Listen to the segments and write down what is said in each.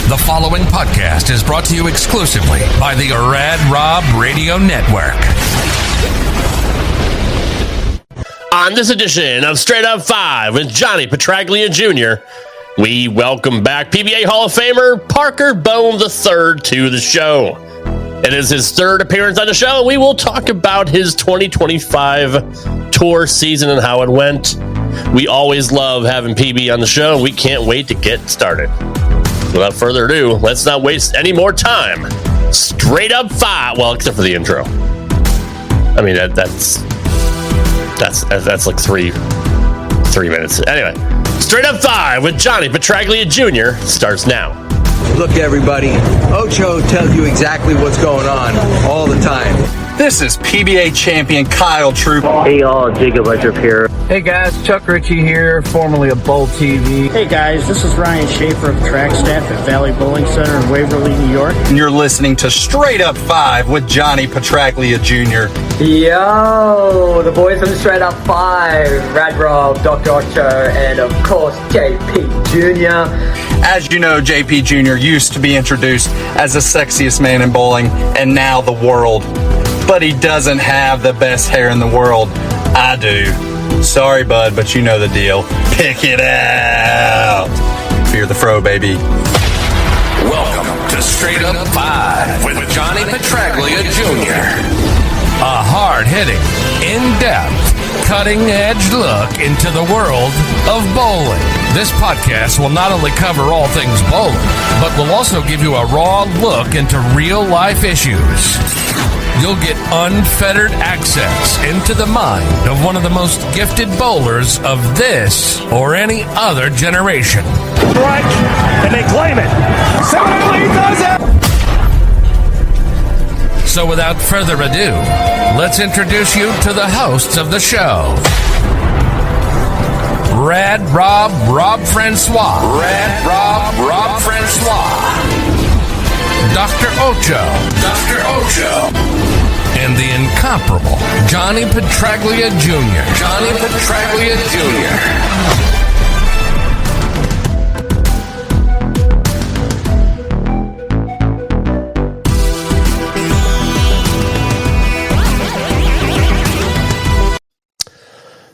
The following podcast is brought to you exclusively by the Rad Rob Radio Network. On this edition of Straight Up 5 with Johnny Petraglia Jr., we welcome back PBA Hall of Famer Parker Bohn III to the show. It is his third appearance on the show. We will talk about his 2025 tour season and how it went. We always love having PB on the show. We can't wait to get started. Without further ado, let's not waste any more time. Straight Up 5. Well, except for the intro. I mean, that's like three minutes. Anyway, Straight Up 5 with Johnny Petraglia Jr. starts now. Look, everybody, Ocho tells you exactly what's going on all the time. This is PBA champion Kyle Troop. Hey y'all, Jacob Ledger here. Hey guys, Chuck Ritchie here, formerly of Bowl TV. Hey guys, this is Ryan Schaefer of track staff at Valley Bowling Center in Waverly, New York. And you're listening to Straight Up 5 with Johnny Petraglia Jr. Yo, the boys from Straight Up 5, Rad Rob, Dr Ocho, and of course JP Jr. As you know, JP Jr. used to be introduced as the sexiest man in bowling, and now the world. But he doesn't have the best hair in the world. I do. Sorry, bud, but you know the deal. Pick it out. Fear the fro, baby. Welcome to Straight Up 5 with Johnny Petraglia Jr. A hard-hitting, in-depth, cutting-edge look into the world of bowling. This podcast will not only cover all things bowling, but will also give you a raw look into real-life issues. You'll get unfettered access into the mind of one of the most gifted bowlers of this or any other generation. Strike, and they claim it. Somebody does it! So without further ado, let's introduce you to the hosts of the show. Rad Rob, Rob Francois. Rad Rob, Rob Francois. Dr. Ocho. Dr. Ocho. And the incomparable Johnny Petraglia Jr. Johnny Petraglia Jr.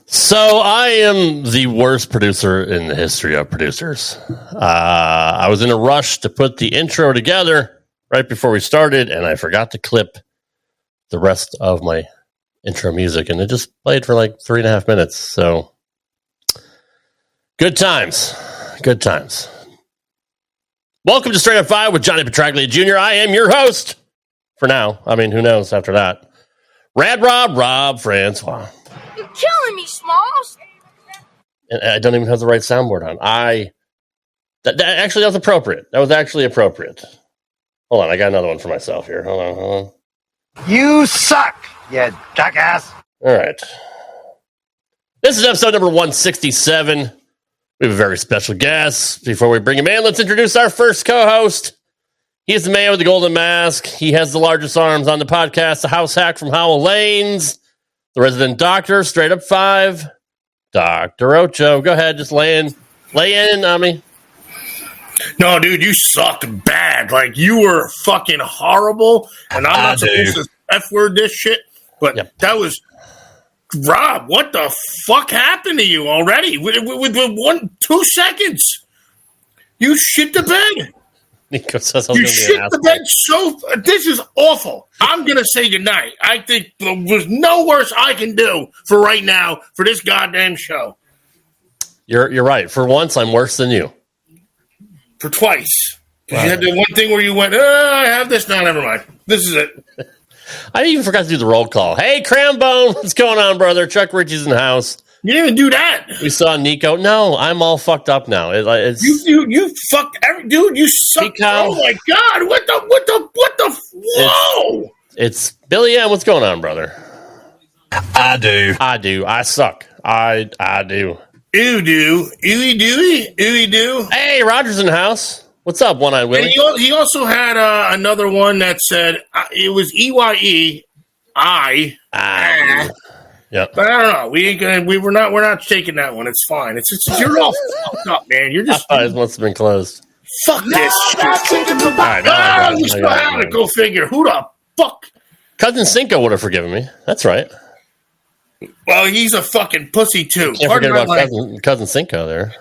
So I am the worst producer in the history of producers. I was in a rush to put the intro together right before we started, and I forgot to clip the rest of my intro music, and it just played for like 3.5 minutes. So good times. Good times. Welcome to Straight Up 5 with Johnny Petraglia Jr. I am your host for now. I mean, who knows after that? Rad Rob, Rob Francois. You're killing me, Smalls. And I don't even have the right soundboard on. That was appropriate. That was actually appropriate. Hold on, I got another one for myself here. Hold on. You suck, you jackass. All right. This is episode number 167. We have a very special guest. Before we bring him in, let's introduce our first co-host. He is the man with the golden mask. He has the largest arms on the podcast, the house hack from Howell Lanes, the resident doctor, Straight Up 5, Dr. Ocho. Go ahead, just lay in on me. No, dude, you sucked bad. Like, you were fucking horrible, and I'm not supposed to F-word this shit, but That was... Rob, what the fuck happened to you already? With 2 seconds. You shit the bed. Nico says you shit the bed so... This is awful. I'm going to say goodnight. I think there's no worse I can do for right now for this goddamn show. You're right. For once, I'm worse than you. For twice. Wow. You had the one thing where you went, I have this. No, never mind. This is it. I even forgot to do the roll call. Hey, Crambone, what's going on, brother? Chuck Ritchie's in the house. You didn't even do that. We saw Nico. No, I'm all fucked up now. You fucked every dude. You suck. Oh my god! What the? Whoa! It's Billy M. What's going on, brother? I do. I suck. I do. Ooh do. Ooey dooey. Ooey doo. Hey, Roger's in the house. What's up, One-Eyed Willie? And he also had another one that said it was EYE. Yeah. But I don't know. We're not taking that one. It's fine. It's you're all fucked up, man. You're just eyes must have been closed. fuck this shit. All right, You still have it. Go figure. Who the fuck? Cousin Cinco would have forgiven me. That's right. Well, he's a fucking pussy too. Can't forget about cousin Cinco there.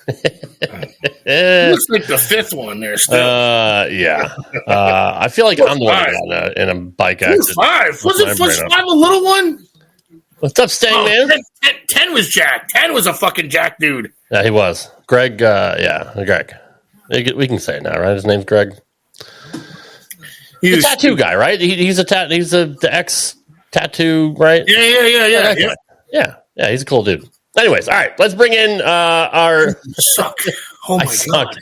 Looks like the fifth one there still. Yeah. I feel like I'm the one who got in a bike accident. Five. Was five a little one? What's up, Stang man? 10 was Jack. 10 was a fucking Jack dude. Yeah, he was. Greg, Greg. We can say it now, right? His name's Greg. He's the tattoo guy, right? He's the ex tattoo, right? Yeah. He's a cool dude. Anyways, all right. Let's bring in our suck. Oh my god.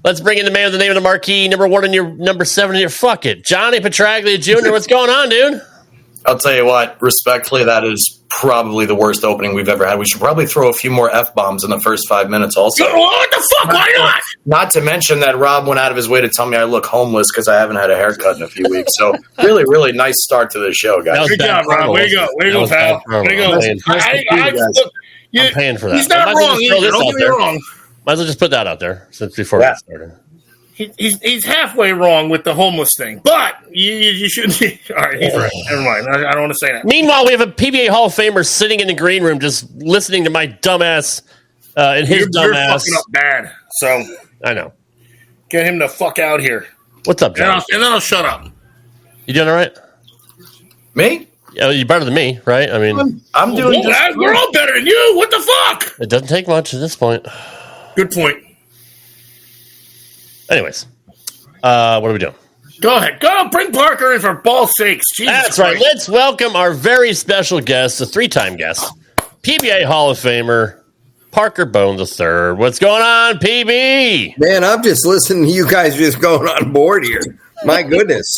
Let's bring in the man with the name of the marquee, number 1 and your number 7 in your fuck it, Johnny Petraglia Jr. What's going on, dude? I'll tell you what, respectfully, that is probably the worst opening we've ever had. We should probably throw a few more F-bombs in the first 5 minutes also. What the fuck? Why not? Not to mention that Rob went out of his way to tell me I look homeless because I haven't had a haircut in a few weeks. So really, really nice start to the show, guys. Good job, Rob. Way to go. Way to go, pal. Way to go. I'm paying for that. He's not wrong either. Don't get me wrong. Might as well just put that out there before we get started. He's halfway wrong with the homeless thing, but you shouldn't be. All right, he's right. Never mind. I don't want to say that. Meanwhile, we have a PBA Hall of Famer sitting in the green room just listening to my dumbass and his dumbass. You're fucking up bad, so I know. Get him the fuck out here. What's up, John? And then I'll shut up. You doing all right? Me? Yeah, you're better than me, right? I mean, I'm doing just we're all better than you. What the fuck? It doesn't take much at this point. Good point. Anyways, what are we doing? Go ahead. Go bring Parker in for ball's sakes. Jesus That's Christ. right. Let's welcome our very special guest, a 3-time guest, PBA Hall of Famer, Parker Bohn III. What's going on, PB? Man, I'm just listening to you guys just going on board here. My goodness.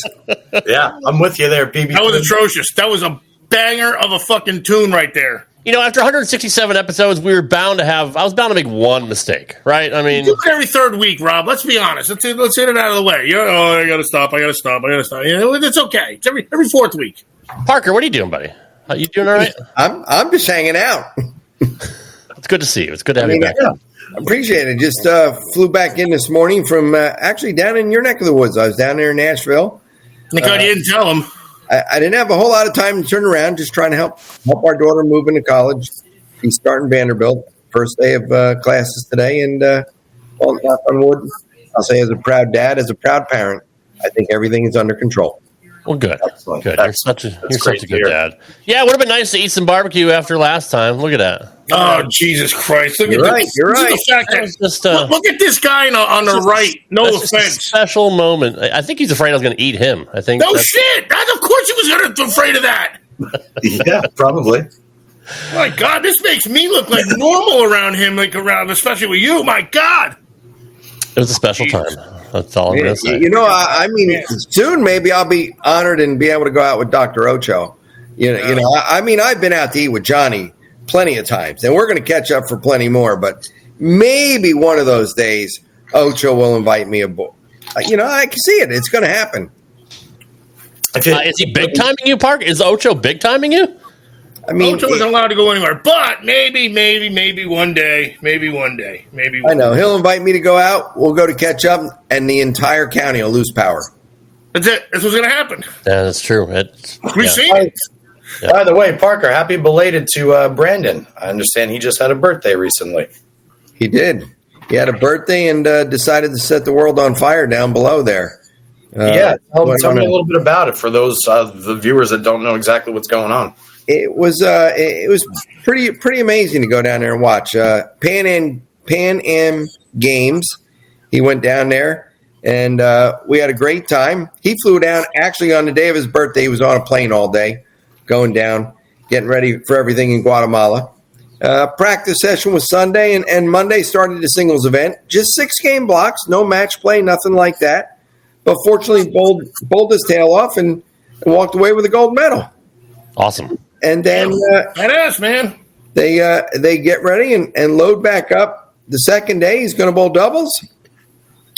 Yeah, I'm with you there, PB. That was atrocious. That was a banger of a fucking tune right there. You know, after 167 episodes, I was bound to make one mistake, right? I mean, do it every third week, Rob. Let's be honest. Let's get it out of the way. I gotta stop. Yeah, it's okay. It's every fourth week. Parker, what are you doing, buddy? You doing all right? I'm just hanging out. It's good to see you. It's good to have you back. Yeah, appreciate it. Just flew back in this morning from actually down in your neck of the woods. I was down there in Nashville. Because you didn't tell him. I didn't have a whole lot of time to turn around, just trying to help our daughter move into college. She's starting Vanderbilt, first day of classes today. And knock on wood, I'll say as a proud dad, as a proud parent, I think everything is under control. Well, good. Excellent. Good. You're such a good dad. Yeah, it would have been nice to eat some barbecue after last time. Look at that. Oh, Jesus Christ. You're right. You're right. Look at this guy on the right. No offense. A special moment. I think he's afraid I was going to eat him. I think. No shit. Of course he was going to be afraid of that. Yeah, probably. My God, this makes me look like normal around him, especially with you. My God. It was a special time. That's all I'm going to say. You know, I mean, soon maybe I'll be honored and be able to go out with Dr. Ocho. I mean, I've been out to eat with Johnny plenty of times, and we're going to catch up for plenty more. But maybe one of those days, Ocho will invite me aboard. I can see it. It's going to happen. Is he big timing you, Park? Is Ocho big timing you? I mean, Ocho isn't allowed to go anywhere, but maybe one day. I know. He'll invite me to go out. We'll go to catch up, and the entire county will lose power. That's it. That's what's going to happen. Yeah, that's true. We've seen it. Yeah. By the way, Parker, happy belated to Brandon. I understand he just had a birthday recently. He did. He had a birthday and decided to set the world on fire down below there. Tell me a little bit about it for those the viewers that don't know exactly what's going on. It was pretty amazing to go down there and watch Pan Am Games. He went down there and we had a great time. He flew down actually on the day of his birthday. He was on a plane all day, going down, getting ready for everything in Guatemala. Practice session was Sunday, and Monday started the singles event. Just 6-game blocks, no match play, nothing like that. But fortunately, bowled his tail off and walked away with a gold medal. Awesome. And then badass, man. They get ready and load back up. The second day, he's going to bowl doubles.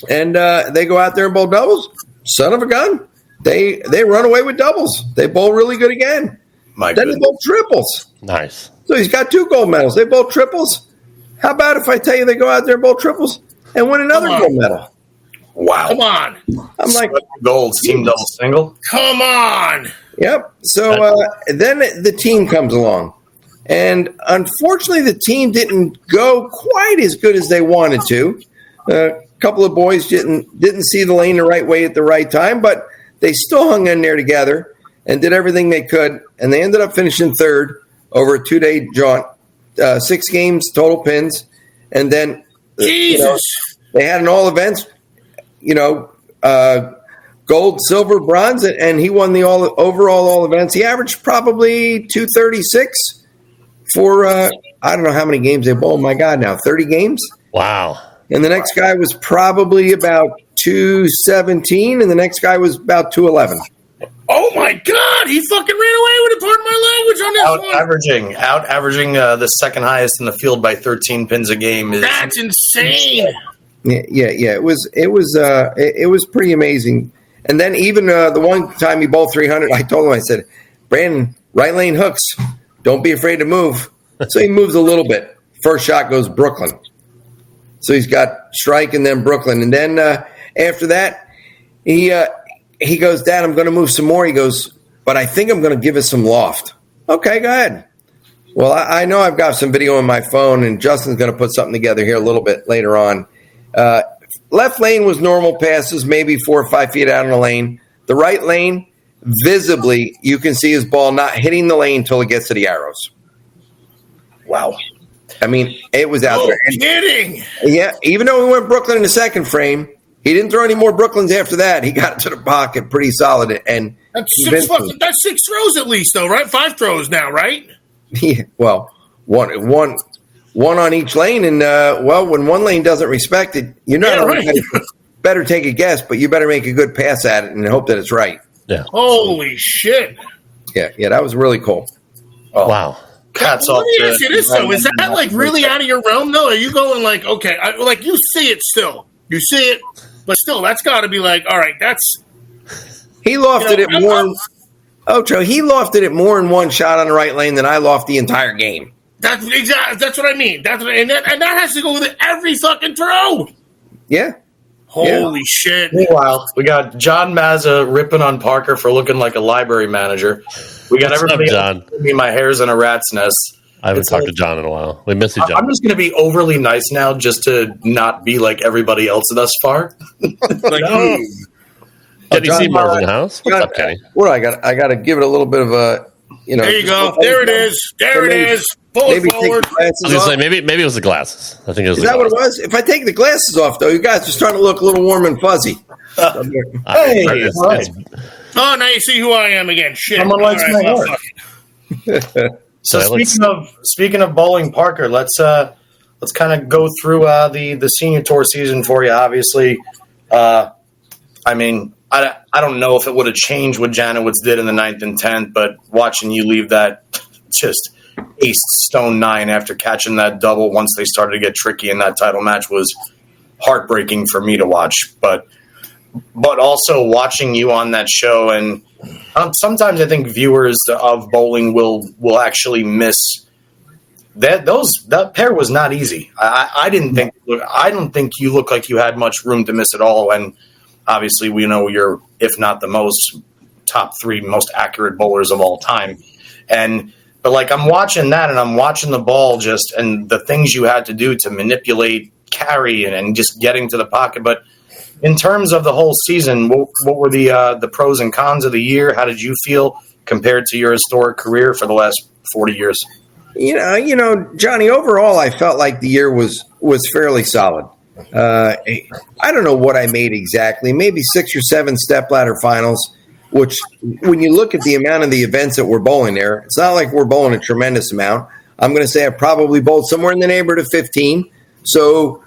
And they go out there and bowl doubles. Son of a gun. They run away with doubles. They bowl really good again. Then they bowl triples. Nice. So he's got 2 gold medals. They bowl triples. How about if I tell you they go out there and bowl triples? and win another gold medal. Wow. Come on. I'm like, golds, team double single. Come on. Yep. So then the team comes along. And unfortunately, the team didn't go quite as good as they wanted to. A couple of boys didn't see the lane the right way at the right time, but they still hung in there together and did everything they could. And they ended up finishing third over a 2-day jaunt, 6 games, total pins. And then they had an all events, gold, silver, bronze, and he won the overall all events. He averaged probably 236 for I don't know how many games they bowled. My God, now 30 games. Wow. And the next guy was probably about 217, and the next guy was about 211. Oh my God! He fucking ran away with it. Pardon my language on this Out averaging the second highest in the field by 13 pins a game. That's insane. Yeah. It was pretty amazing. And then even the one time he bowled 300, I told him, I said, Brandon, right lane hooks. Don't be afraid to move. So he moves a little bit. First shot goes Brooklyn. So he's got strike and then Brooklyn. And then after that, he goes, Dad, I'm going to move some more. He goes, but I think I'm going to give it some loft. Okay, go ahead. Well, I know I've got some video on my phone, and Justin's going to put something together here a little bit later on. Left lane was normal passes, maybe 4 or 5 feet out in the lane. The right lane, visibly, you can see his ball not hitting the lane until it gets to the arrows. Wow. I mean, it was out there. Kidding. Yeah, even though we went Brooklyn in the second frame, he didn't throw any more Brooklyns after that. He got to the pocket pretty solid. And that's 6 throws at least, though, right? 5 throws now, right? Yeah, well, one on each lane. And, when one lane doesn't respect it, you're not better take a guess, but you better make a good pass at it and hope that it's right. Yeah. Holy shit. Yeah, that was really cool. Oh. Wow. Hats off. Let me ask you this, though. Is that, like, really out of your realm, though? Are you going, like, okay, you see it still. You see it, but still, that's got to be like, all right, that's... He lofted it more... Ocho, he lofted it more in one shot on the right lane than I lofted the entire game. That's what I mean. And that has to go with every fucking throw. Yeah. Holy shit. Meanwhile, we got John Mazza ripping on Parker for looking like a library manager. We got everybody else giving me my hair's in a rat's nest. I haven't talked to John in a while. We miss you, John. I'm just going to be overly nice now just to not be like everybody else thus far. Kenny Seymour's in the house. What's up, Kenny? What do I got? I got to give it a little bit of a, There you go. There it is. There it is. Pull it forward. I was going to say, maybe it was the glasses. I think it was. Is that what it was? If I take the glasses off, though, you guys are starting to look a little warm and fuzzy. Hey. Oh, now you see who I am again. Shit. Someone likes my hair. So speaking of bowling, Parker, let's kind of go through the senior tour season for you. Obviously, I mean, I don't know if it would have changed what Janowitz did in the 9th and 10th, but watching you leave that just ace stone 9 after catching that double once they started to get tricky in that title match was heartbreaking for me to watch. But also watching you on that show, and sometimes I think viewers of bowling will actually miss that pair was not easy. I don't think you look like you had much room to miss at all. And obviously, we know you're, if not the top 3 most accurate bowlers of all time. But like I'm watching that, and I'm watching the ball and the things you had to do to manipulate, carry, and just getting to the pocket. But in terms of the whole season, what were the pros and cons of the year? How did you feel compared to your historic career for the last 40 years? You know, Johnny, overall, I felt like the year was fairly solid. I don't know what I made exactly, maybe 6 or 7 stepladder finals, which when you look at the amount of the events that we're bowling there, it's not like we're bowling a tremendous amount. I'm going to say I probably bowled somewhere in the neighborhood of 15. So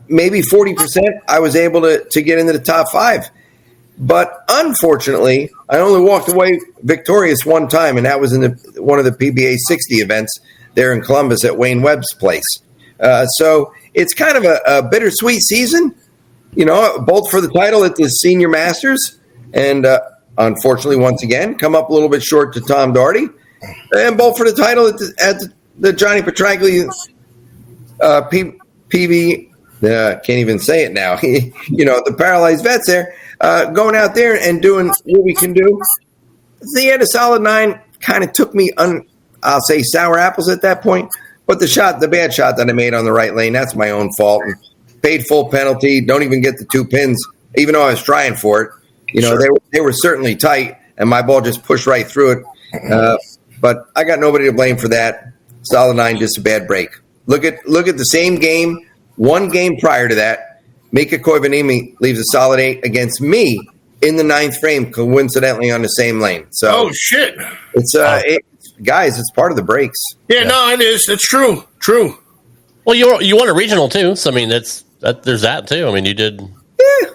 maybe 40% I was able to get into the top 5. But unfortunately, I only walked away victorious one time, and that was in one of the PBA60 events there in Columbus at Wayne Webb's place. So it's kind of a bittersweet season, both for the title at the Senior Masters, and unfortunately, once again, come up a little bit short to Tom Doherty, and both for the title at the Johnny Petraglia Can't even say it now. The paralyzed vets there, going out there and doing what we can do. So he had a solid 9, kind of took me I'll say sour apples at that point. But the bad shot that I made on the right lane, that's my own fault. And paid full penalty, don't even get the 2 pins, even though I was trying for it. Sure. They were certainly tight, and my ball just pushed right through it. But I got nobody to blame for that. Solid 9, just a bad break. Look at the same game, one game prior to that. Mika Koivuniemen leaves a solid 8 against me in the 9th frame, coincidentally on the same lane. So, oh shit! It's guys, it's part of the breaks. Yeah, no, it is. It's true. Well, you won a regional too, so I mean there's that too. I mean you did. Yeah.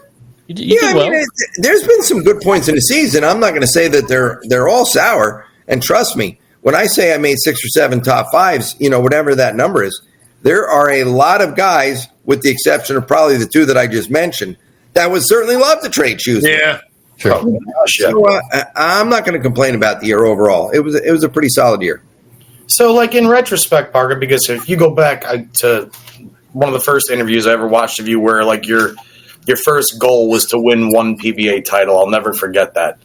You did well. There's been some good points in the season. I'm not going to say that they're all sour. And trust me, when I say I made 6 or 7 top 5s, whatever that number is, there are a lot of guys, with the exception of probably the 2 that I just mentioned, that would certainly love to trade shoes. Yeah. Sure. So I'm not going to complain about the year overall. It was a pretty solid year. So, like, in retrospect, Parker, because if you go back to one of the first interviews I ever watched of you where, like, your first goal was to win 1 PBA title, I'll never forget that.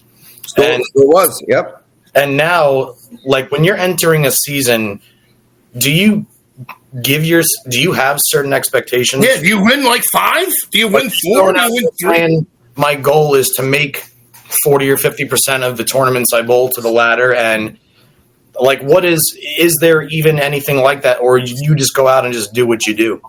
It was, yep. And now, like, when you're entering a season, do you have certain expectations? Yeah, do you win like 5? Do you win 4? Do you win 3? My goal is to make 40 or 50% of the tournaments I bowl to the ladder. And, like, is there even anything like that? Or you just go out and just do what you do?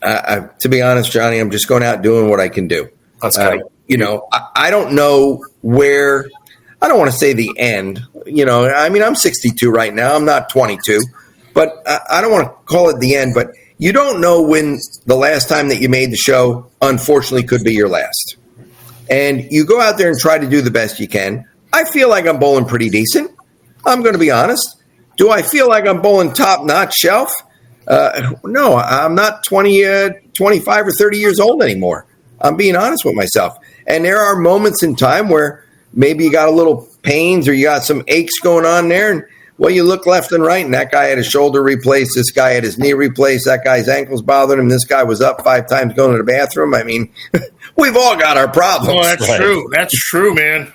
To be honest, Johnny, I'm just going out doing what I can do. That's kind of, I don't know where – I don't want to say the end. I'm 62 right now. I'm not 22. But I don't want to call it the end. But you don't know when the last time that you made the show, unfortunately, could be your last. And you go out there and try to do the best you can. I feel like I'm bowling pretty decent. I'm going to be honest. Do I feel like I'm bowling top-notch shelf? No, I'm not 25 or 30 years old anymore. I'm being honest with myself. And there are moments in time where maybe you got a little pains or you got some aches going on there. And, well, you look left and right, and that guy had his shoulder replaced. This guy had his knee replaced. That guy's ankles bothered him. This guy was up 5 times going to the bathroom. I mean, we've all got our problems. Oh, that's true. That's true, man.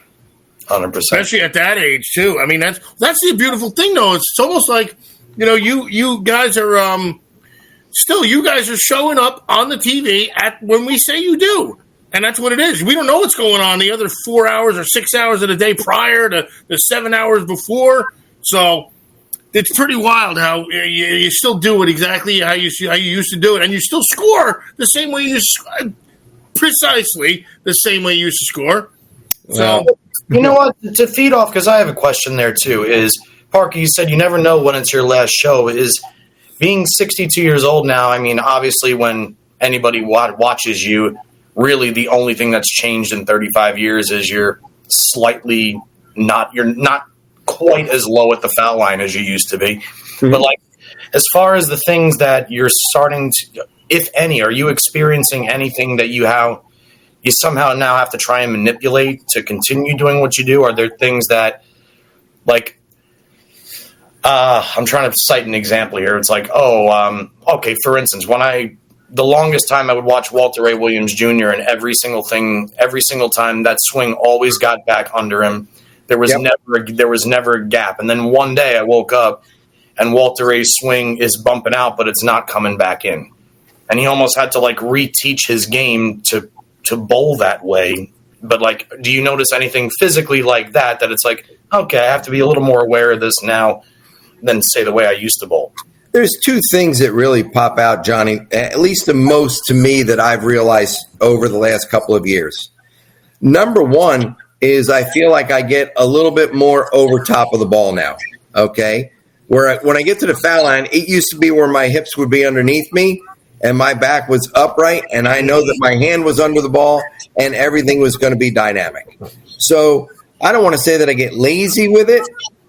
100%. Especially at that age, too. I mean, that's the beautiful thing, though. It's almost like, you guys are still, you guys are showing up on the TV when we say you do. And that's what it is. We don't know what's going on the other 4 hours or 6 hours of the day prior to the 7 hours before. So it's pretty wild how you still do it exactly how you used to do it. And you still score the same way precisely the same way you used to score. So, you know what? To feed off, because I have a question there too, is, Parker, you said you never know when it's your last show. Is being 62 years old now, I mean, obviously when anybody watches you, really the only thing that's changed in 35 years is you're not quite as low at the foul line as you used to be. Mm-hmm. But, like, as far as the things that you're starting to, if any, are you experiencing anything that you somehow now have to try and manipulate to continue doing what you do? Are there things that, like, I'm trying to cite an example here. It's like, okay, for instance, the longest time I would watch Walter Ray Williams Jr. and every single time that swing always got back under him. There was never a gap. And then one day I woke up and Walter Ray's swing is bumping out, but it's not coming back in. And he almost had to, like, reteach his game to bowl that way. But, like, do you notice anything physically like that it's like, okay, I have to be a little more aware of this now than, say, the way I used to bowl? There's 2 things that really pop out, Johnny, at least the most to me that I've realized over the last couple of years. Number 1 is I feel like I get a little bit more over top of the ball now, okay? When I get to the foul line, it used to be where my hips would be underneath me and my back was upright, and I know that my hand was under the ball and everything was going to be dynamic. So I don't want to say that I get lazy with it,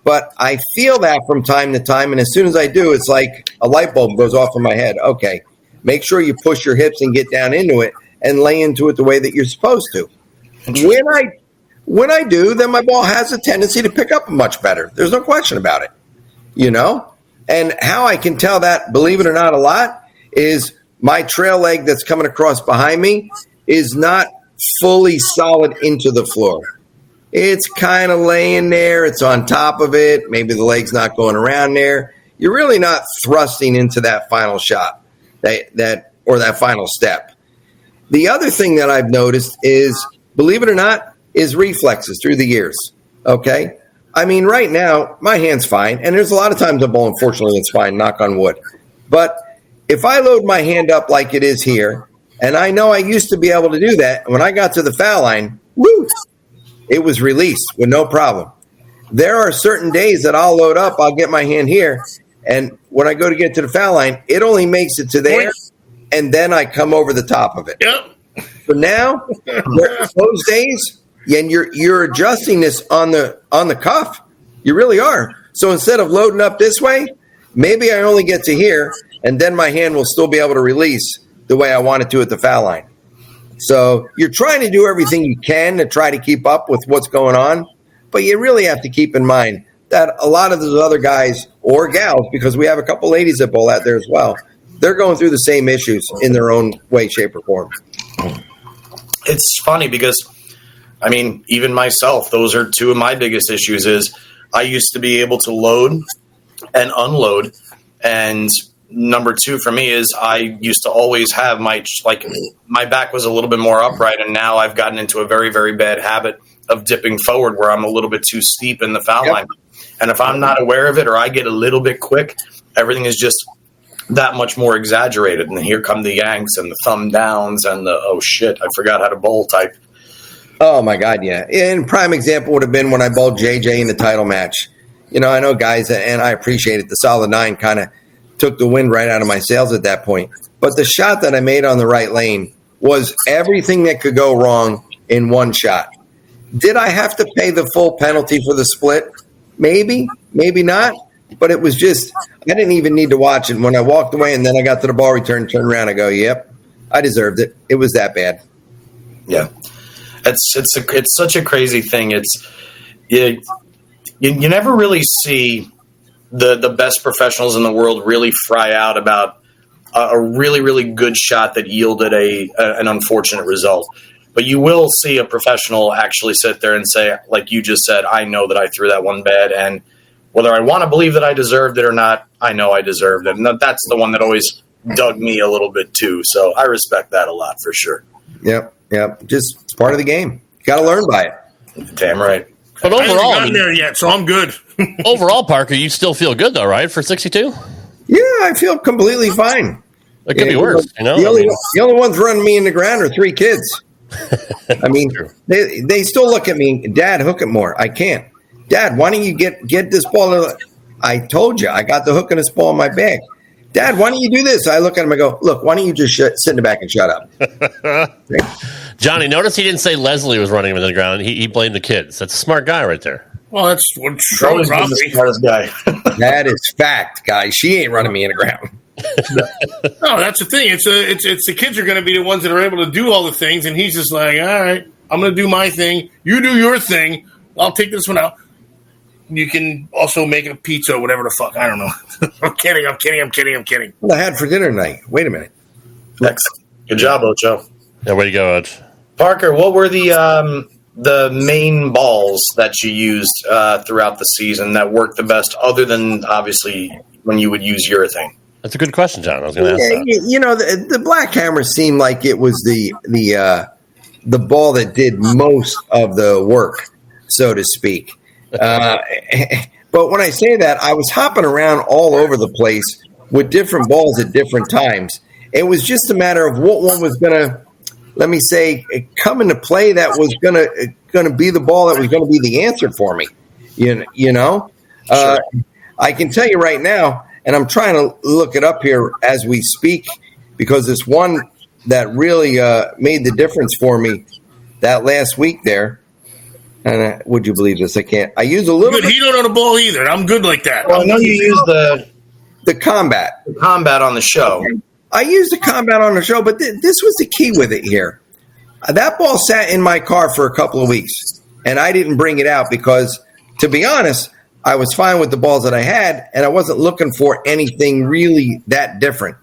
but I feel that from time to time, and as soon as I do, it's like a light bulb goes off in my head. Okay, make sure you push your hips and get down into it and lay into it the way that you're supposed to. When I do, then my ball has a tendency to pick up much better. There's no question about it, And how I can tell that, believe it or not, a lot is my trail leg that's coming across behind me is not fully solid into the floor. It's kind of laying there. It's on top of it. Maybe the leg's not going around there. You're really not thrusting into that final shot, that final step. The other thing that I've noticed is, believe it or not, is reflexes through the years. Okay? I mean, right now, my hand's fine. And there's a lot of times a ball, unfortunately, it's fine, knock on wood. But if I load my hand up like it is here, and I know I used to be able to do that, when I got to the foul line, woo, it was released with no problem. There are certain days that I'll load up, I'll get my hand here, and when I go to get to the foul line, it only makes it to there, and then I come over the top of it. Yep. So now, those days, and you're adjusting this on the cuff. You really are. So instead of loading up this way, maybe I only get to here, and then my hand will still be able to release the way I want it to at the foul line. So you're trying to do everything you can to try to keep up with what's going on, but you really have to keep in mind that a lot of those other guys or gals, because we have a couple ladies that bowl out there as well, they're going through the same issues in their own way, shape, or form. It's funny because, I mean, even myself, those are two of my biggest issues is I used to be able to load and unload, and number two for me is I used to always have my back was a little bit more upright, and now I've gotten into a very, very bad habit of dipping forward where I'm a little bit too steep in the foul line. And if I'm not aware of it or I get a little bit quick, everything is just that much more exaggerated. And here come the yanks and the thumb downs and the, oh shit, I forgot how to bowl type. Oh my God, yeah. And prime example would have been when I bowled JJ in the title match. You know, I know guys, and I appreciate it, the solid 9 kind of took the wind right out of my sails at that point. But the shot that I made on the right lane was everything that could go wrong in one shot. Did I have to pay the full penalty for the split? Maybe, maybe not. But it was just, I didn't even need to watch it. When I walked away and then I got to the ball return, turned around, I go, yep, I deserved it. It was that bad. Yeah. It's such a crazy thing. You never really see the best professionals in the world really fry out about a really, really good shot that yielded an unfortunate result. But you will see a professional actually sit there and say, like you just said, I know that I threw that one bad, and whether I want to believe that I deserved it or not, I know I deserved it. And that's the one that always dug me a little bit too. So I respect that a lot for sure. Yep. Just it's part of the game. You got to learn by it. Damn right. But I haven't overall, gotten there yet, so I'm good. Overall, Parker, you still feel good though, right? For 62? Yeah, I feel completely fine. It could be worse, you know. The only ones running me in the ground are 3 kids. I mean, they still look at me, Dad, hook it more. I can't. Dad, why don't you get this ball? I told you, I got the hook and this ball in my bag. Dad, why don't you do this? I look at him and go, look, why don't you just sit in the back and shut up? Johnny, notice he didn't say Leslie was running him into the ground. He blamed the kids. That's a smart guy right there. Well, that's what's wrong with the smartest guy. That is fact, guys. She ain't running me in the ground. No, that's the thing. It's the kids are going to be the ones that are able to do all the things, and he's just like, all right, I'm going to do my thing. You do your thing. I'll take this one out. You can also make a pizza or whatever the fuck. I don't know. I'm kidding. What I had for dinner tonight. Wait a minute. Excellent. Good job, Ocho. Yeah, way to go, Ocho. Parker, what were the main balls that you used throughout the season that worked the best, other than obviously when you would use urethane? That's a good question, John. I was going to ask that. You know, the Black Hammer seemed like it was the ball that did most of the work, so to speak. But when I say that, I was hopping around all over the place with different balls at different times. It was just a matter of what one was going to, let me say, come into play that was going to be the ball that was going to be the answer for me. You know, Sure. I can tell you right now, and I'm trying to look it up here as we speak, because it's one that really made the difference for me that last week there. And would you believe this? I can't. I use a little bit. He don't know the ball either. I'm good like that. Well, I know you use the combat. The combat on the show. I used the combat on the show, but this was the key with it here. That ball sat in my car for a couple of weeks, and I didn't bring it out because, to be honest, I was fine with the balls that I had, and I wasn't looking for anything really that different.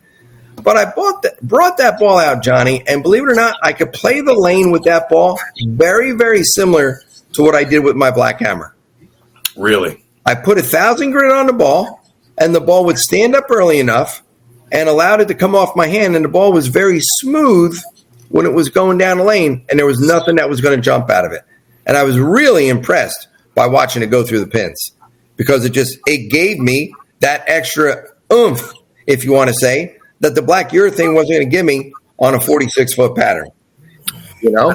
But I brought that ball out, Johnny, and believe it or not, I could play the lane with that ball very, very similar to what I did with my black hammer. Really? I put 1,000 grit on the ball, and the ball would stand up early enough and allowed it to come off my hand, and the ball was very smooth when it was going down the lane, and there was nothing that was going to jump out of it. And I was really impressed by watching it go through the pins because it gave me that extra oomph, if you want to say, that the black urethane wasn't going to give me on a 46-foot pattern. You know?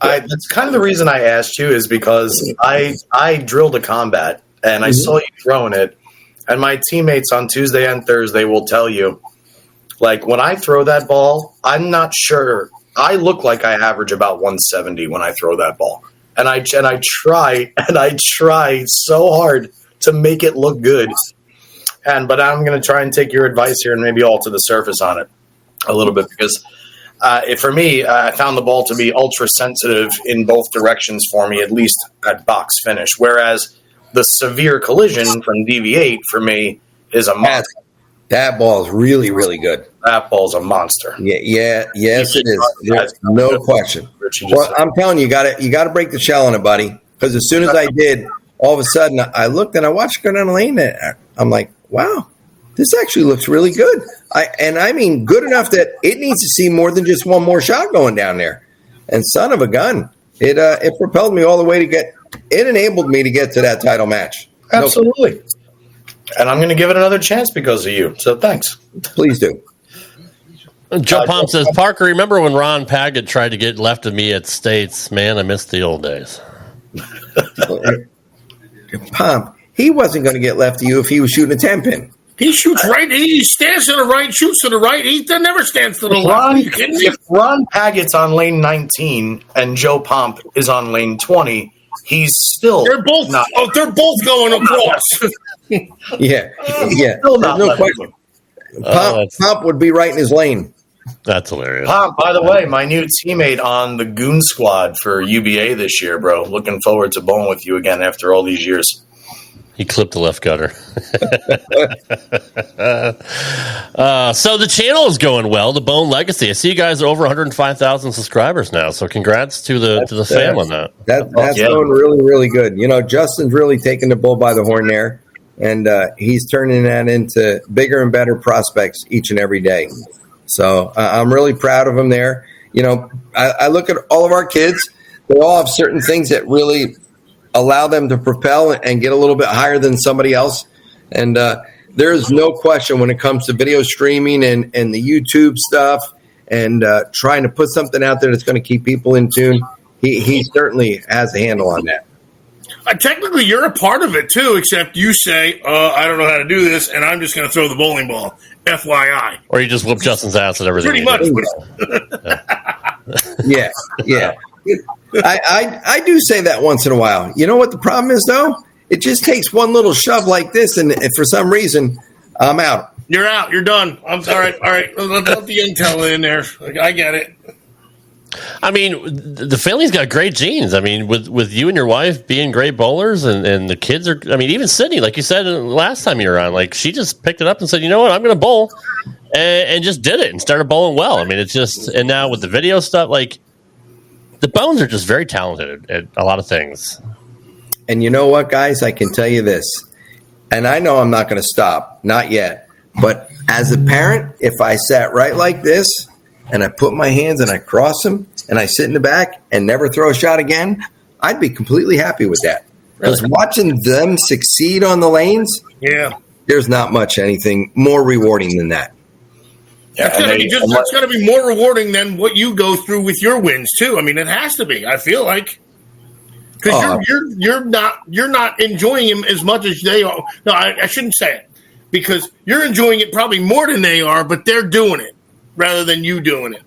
That's kind of the reason I asked you is because I drilled a combat, and I saw you throwing it, and my teammates on Tuesday and Thursday will tell you, like, when I throw that ball, I'm not sure. I look like I average about 170 when I throw that ball. And I try so hard to make it look good. But I'm going to try and take your advice here and maybe alter the surface on it a little bit because for me, I found the ball to be ultra sensitive in both directions for me, at least at box finish. Whereas the severe collision from DV8 for me is a monster. That ball is really, really good. That ball's a monster. Yes, it is. There's no question. Well, I'm telling you, you got to break the shell on it, buddy. Because as soon as I did, all of a sudden I looked and I watched it go down the lane. And I'm like, wow, this actually looks really good. I mean, good enough that it needs to see more than just one more shot going down there. And son of a gun, it propelled me all the way it enabled me to get to that title match. Absolutely. And I'm going to give it another chance because of you. So thanks. Please do. Joe Pomp says, Parker, remember when Ron Paget tried to get left of me at States? Man, I missed the old days. Pomp, he wasn't going to get left of you if he was shooting a 10-pin. He shoots right. He stands to the right, shoots to the right. He never stands to the left. If Ron Paget's on lane 19 and Joe Pomp is on lane 20, he's still they're both going across. Yeah. Still not no question. Pomp would be right in his lane. That's hilarious. Pomp, by the way, my new teammate on the Goon Squad for UBA this year, bro. Looking forward to bowling with you again after all these years. He clipped the left gutter. So the channel is going well. The Bohn Legacy. I see you guys are over 105,000 subscribers now. So congrats to the fam on that. That's going really, really good. You know, Justin's really taking the bull by the horn there, and he's turning that into bigger and better prospects each and every day. So I'm really proud of him there. You know, I look at all of our kids. They all have certain things that really allow them to propel and get a little bit higher than somebody else. And there is no question when it comes to video streaming and the YouTube stuff and trying to put something out there that's going to keep people in tune. He certainly has a handle on that. Technically, you're a part of it, too, except you say, I don't know how to do this, and I'm just going to throw the bowling ball. FYI. Or you just whoop Justin's ass and everything. Pretty much. Yeah. I do say that once in a while. You know what the problem is, though? It just takes one little shove like this, and for some reason, I'm out. You're out. You're done. I'm all right. All right. Let the intel in there. I get it. I mean, the family's got great genes. I mean, with you and your wife being great bowlers, and the kids are. I mean, even Sydney, like you said last time you were on, like she just picked it up and said, "You know what? I'm going to bowl," and just did it and started bowling well. I mean, it's just and now with the video stuff, like the Bohns are just very talented at a lot of things. And you know what, guys? I can tell you this, and I know I'm not going to stop, not yet. But as a parent, if I sat right like this. And I put my hands and I cross them and I sit in the back and never throw a shot again, I'd be completely happy with that. Because watching them succeed on the lanes, there's not much anything more rewarding than that. It's got to be more rewarding than what you go through with your wins too. I mean, it has to be. I feel like because you're not enjoying them as much as they are. No, I shouldn't say it because you're enjoying it probably more than they are, but they're doing it. Rather than you doing it.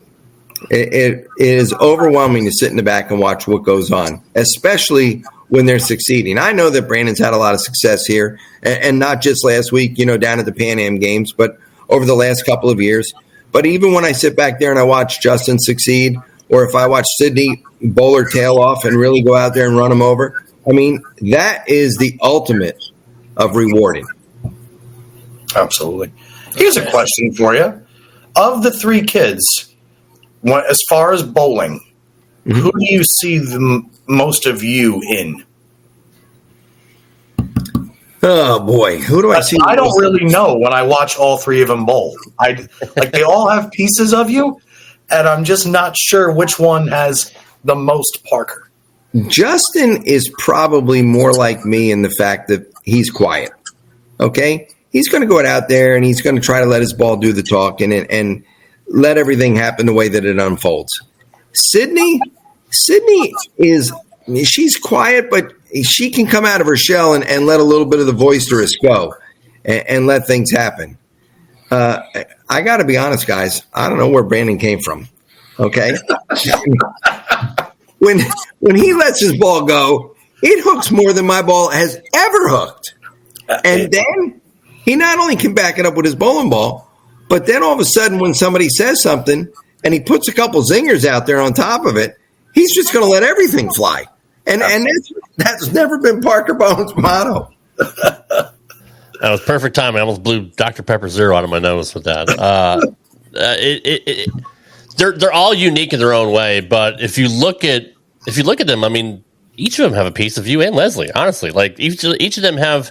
It is overwhelming to sit in the back and watch what goes on, especially when they're succeeding. I know that Brandon's had a lot of success here, and not just last week, down at the Pan Am Games, but over the last couple of years. But even when I sit back there and I watch Justin succeed, or if I watch Sydney bowl her tail off and really go out there and run him over, I mean, that is the ultimate of rewarding. Absolutely. Here's a question for you. of the three kids, as far as bowling, who do you see the most of you in? Oh boy, who do I see? I don't really know when I watch all three of them bowl. They all have pieces of you, and I'm just not sure which one has the most Parker. Justin is probably more like me in the fact that he's quiet. Okay, he's going to go out there and he's going to try to let his ball do the talking and let everything happen the way that it unfolds. Sydney she's quiet, but she can come out of her shell and let a little bit of the boisterous go and let things happen. I got to be honest, guys. I don't know where Brandon came from. Okay. When he lets his ball go, it hooks more than my ball has ever hooked. And then he not only can back it up with his bowling ball, but then all of a sudden when somebody says something and he puts a couple zingers out there on top of it, he's just going to let everything fly. And that's never been Parker Bohn's motto. That was perfect timing. I almost blew Dr. Pepper Zero out of my nose with that. They're all unique in their own way, but if you look at them, I mean, each of them have a piece of you and Leslie. Honestly, like each of them have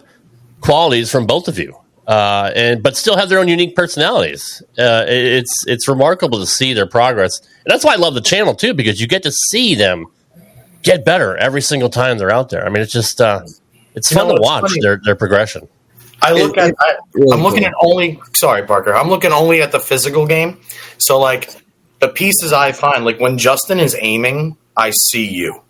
qualities from both of you, but still have their own unique personalities. It's remarkable to see their progress, and that's why I love the channel too, because you get to see them get better every single time they're out there. I mean, it's just it's fun to watch their progression. I'm looking only at the physical game. So like the pieces I find, like when Justin is aiming, I see you.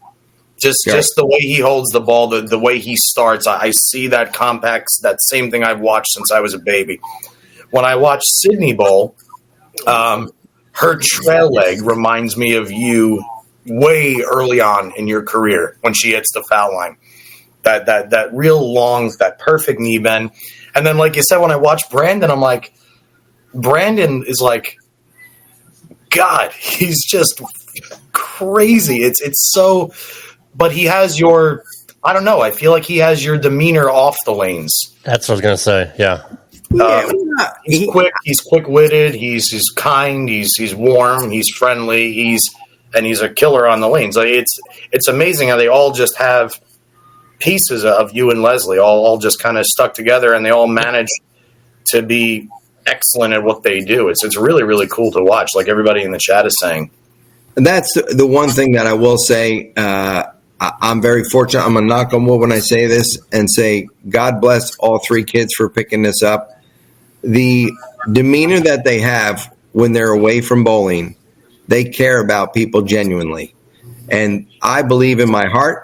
Just the way he holds the ball, the way he starts, I see that compact, that same thing I've watched since I was a baby. When I watch Sydney bowl, her trail leg reminds me of you way early on in your career when she hits the foul line. That real long, that perfect knee bend. And then, like you said, when I watch Brandon, I'm like, Brandon is like, God, he's just crazy. It's so, but he has your, I don't know. I feel like he has your demeanor off the lanes. That's what I was going to say. Yeah. He's quick. He's quick-witted. He's kind. He's warm. He's friendly. He's a killer on the lanes. Like it's amazing how they all just have pieces of you and Leslie all just kind of stuck together, and they all manage to be excellent at what they do. It's really, really cool to watch, like everybody in the chat is saying. And that's the one thing that I will say. I'm very fortunate. I'm going to knock on wood when I say this and say God bless all three kids for picking this up. The demeanor that they have when they're away from bowling, they care about people genuinely. And I believe in my heart,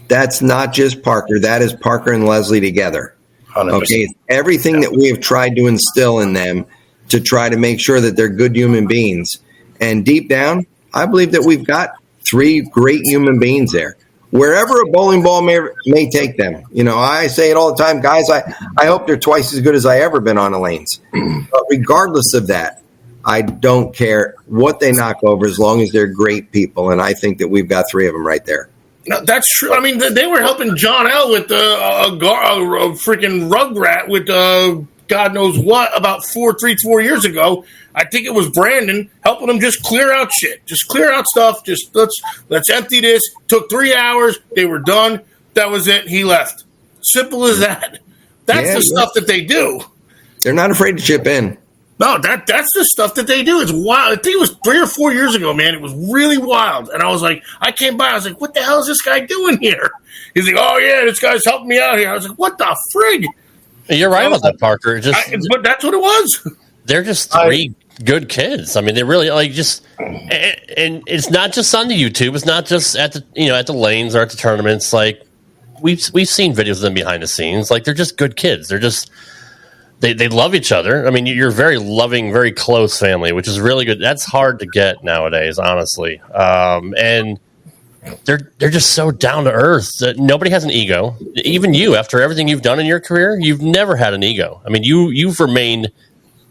that's not just Parker. That is Parker and Leslie together. 100%. Okay, everything that we have tried to instill in them to try to make sure that they're good human beings. And deep down, I believe that we've got three great human beings there. Wherever a bowling ball may take them. You know, I say it all the time, guys, I hope they're twice as good as I ever been on the lanes. But regardless of that, I don't care what they knock over as long as they're great people. And I think that we've got three of them right there. No, that's true. I mean, they were helping John L with a freaking rugrat with God knows what about 4 years ago. I think it was Brandon helping him just clear out shit, just clear out stuff. Just let's empty this. Took 3 hours. They were done. That was it. He left. Simple as that. That's the stuff that they do. They're not afraid to chip in. No, that's the stuff that they do. It's wild. I think it was 3 or 4 years ago, man. It was really wild. And I was like, I came by. I was like, what the hell is this guy doing here? He's like, oh, yeah, this guy's helping me out here. I was like, what the frig? You're right about that, Parker. But that's what it was. They're just three good kids. I mean, they really and it's not just on the YouTube. It's not just at the lanes or at the tournaments. Like we've seen videos of them behind the scenes. Like they're just good kids. They're just they love each other. I mean, you're a very loving, very close family, which is really good. That's hard to get nowadays, honestly. And they're just so down to earth that nobody has an ego. Even you, after everything you've done in your career, you've never had an ego. I mean, you've remained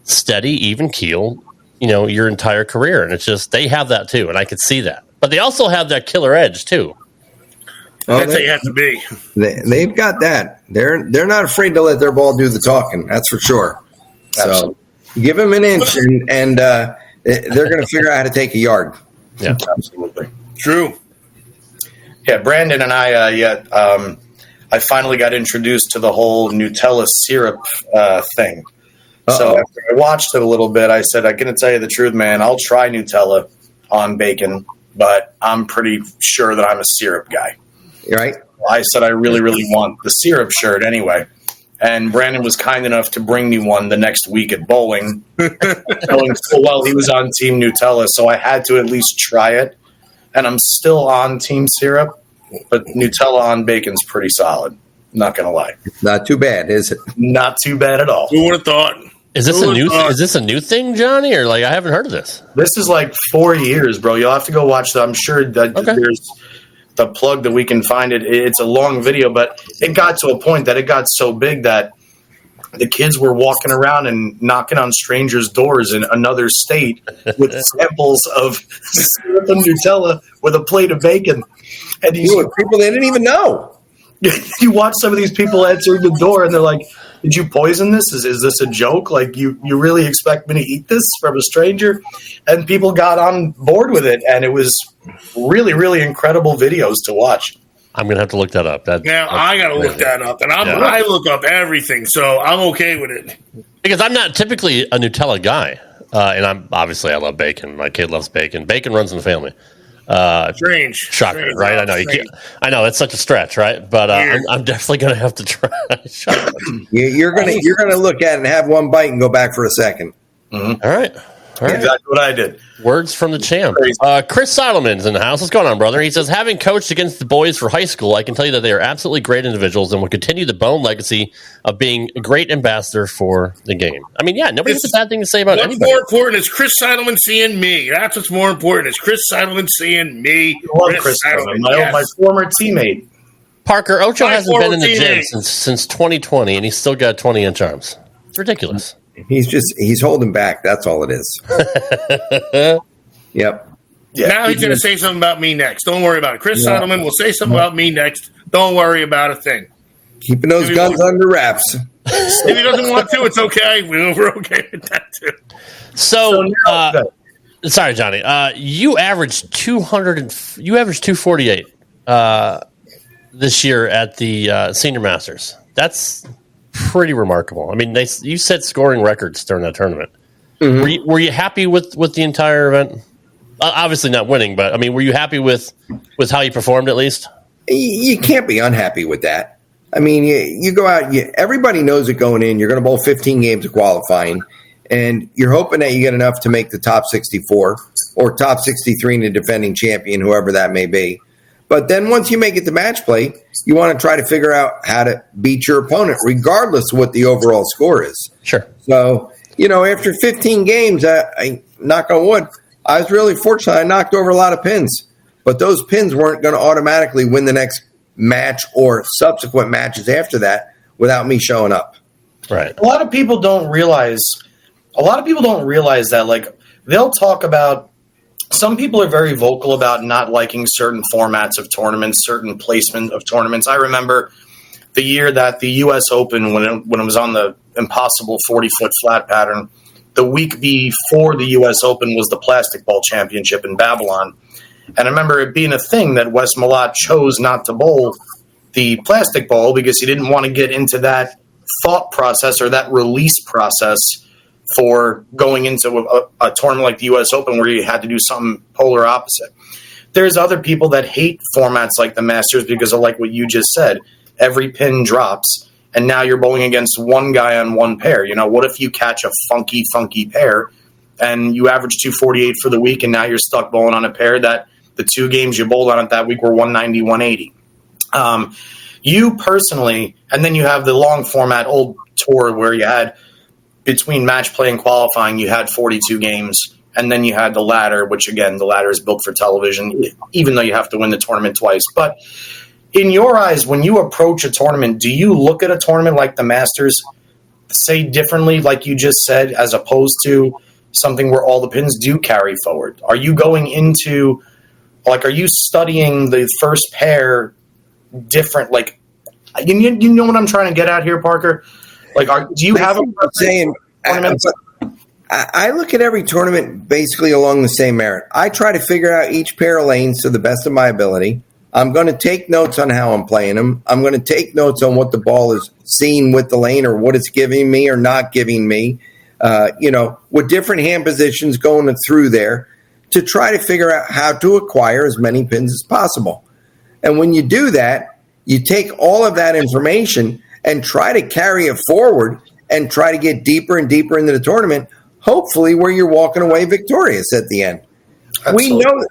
steady, even keel, your entire career. And it's just, they have that too. And I could see that, but they also have that killer edge too. That's how you have to be. They've got that. They're not afraid to let their ball do the talking. That's for sure. So Give them an inch, and they're going to figure out how to take a yard. Yeah, absolutely true. Yeah, Brandon and I finally got introduced to the whole Nutella syrup thing. So after I watched it a little bit, I said, I'm going to tell you the truth, man. I'll try Nutella on bacon, but I'm pretty sure that I'm a syrup guy. Right? I said I really, really want the syrup shirt anyway. And Brandon was kind enough to bring me one the next week at bowling. Knowing full well he was on Team Nutella, so I had to at least try it. And I'm still on Team Syrup, but Nutella on bacon's pretty solid. Not going to lie. Not too bad, is it? Not too bad at all. Who would have thought? Is this a new thing, Johnny, or like I haven't heard of this? This is like 4 years, bro. You'll have to go watch that. I'm sure that there's the plug that we can find it. It's a long video, but it got to a point that it got so big that the kids were walking around and knocking on strangers' doors in another state with samples of syrup and Nutella with a plate of bacon. And these people they didn't even know. You watch some of these people answering the door, and they're like, "Did you poison this? Is this a joke? Like, you really expect me to eat this from a stranger?" And people got on board with it, and it was really, really incredible videos to watch. I'm gonna have to look that up. I got to look that up, and I look up everything, so I'm okay with it. Because I'm not typically a Nutella guy, and I love bacon. My kid loves bacon. Bacon runs in the family. Strange, shocker, right? I know I know it's such a stretch, right? But I'm definitely going to have to try. You're gonna look at it and have one bite and go back for a second. Mm-hmm. All right. Exactly what I did. Words from the champ. Chris Seidelman's in the house. What's going on, brother? He says, having coached against the boys for high school, I can tell you that they are absolutely great individuals and will continue the Bohn legacy of being a great ambassador for the game. I mean, yeah, nobody has a bad thing to say about anybody. What's more important is Chris Seidelman seeing me. That's what's more important is Chris Seidelman seeing me. I love Chris Seidelman, my former teammate. Parker, Ocho hasn't been in the gym since 2020, and he's still got 20-inch arms. It's ridiculous. He's holding back. That's all it is. Yep. Yeah. Now he's going to say something about me next. Don't worry about it. Chris Seidelman will say something about me next. Don't worry about a thing. Keeping those guns under wraps. If he doesn't want to, it's okay. We're okay with that too. So sorry, Johnny. You averaged 248 this year at the Senior Masters. That's pretty remarkable. I mean, you set scoring records during that tournament. Mm-hmm. Were you happy with the entire event? Obviously not winning, but I mean, were you happy with how you performed at least? You can't be unhappy with that. I mean, you go out. Everybody knows it going in. You're going to bowl 15 games of qualifying, and you're hoping that you get enough to make the top 64 or top 63 in the defending champion, whoever that may be. But then once you make it to match play, you want to try to figure out how to beat your opponent, regardless of what the overall score is. Sure. So, after 15 games, I knock on wood, I was really fortunate. I knocked over a lot of pins. But those pins weren't going to automatically win the next match or subsequent matches after that without me showing up. Right. A lot of people don't realize that, like, they'll talk about. Some people are very vocal about not liking certain formats of tournaments, certain placement of tournaments. I remember the year that the U.S. Open, when it was on the impossible 40-foot flat pattern, the week before the U.S. Open was the Plastic Ball Championship in Babylon. And I remember it being a thing that Wes Malott chose not to bowl the plastic ball because he didn't want to get into that thought process or that release process for going into a tournament like the U.S. Open where you had to do something polar opposite. There's other people that hate formats like the Masters because of like what you just said. Every pin drops, and now you're bowling against one guy on one pair. What if you catch a funky pair and you average 248 for the week, and now you're stuck bowling on a pair that the two games you bowled on it that week were 190, 180. You personally, and then you have the long format old tour where you had between match play and qualifying, you had 42 games, and then you had the ladder, which again, the ladder is built for television, even though you have to win the tournament twice. But in your eyes, when you approach a tournament, do you look at a tournament like the Masters, say differently, like you just said, as opposed to something where all the pins do carry forward? Are you going into, like, are you studying the first pair different? Like, you know what I'm trying to get at here, Parker? Like, do you have a saying? I look at every tournament basically along the same merit. I try to figure out each pair of lanes to the best of my ability. I'm going to take notes on how I'm playing them. I'm going to take notes on what the ball is seeing with the lane or what it's giving me or not giving me, with different hand positions going through there to try to figure out how to acquire as many pins as possible. And when you do that, you take all of that information and try to carry it forward and try to get deeper and deeper into the tournament, hopefully where you're walking away victorious at the end. Absolutely.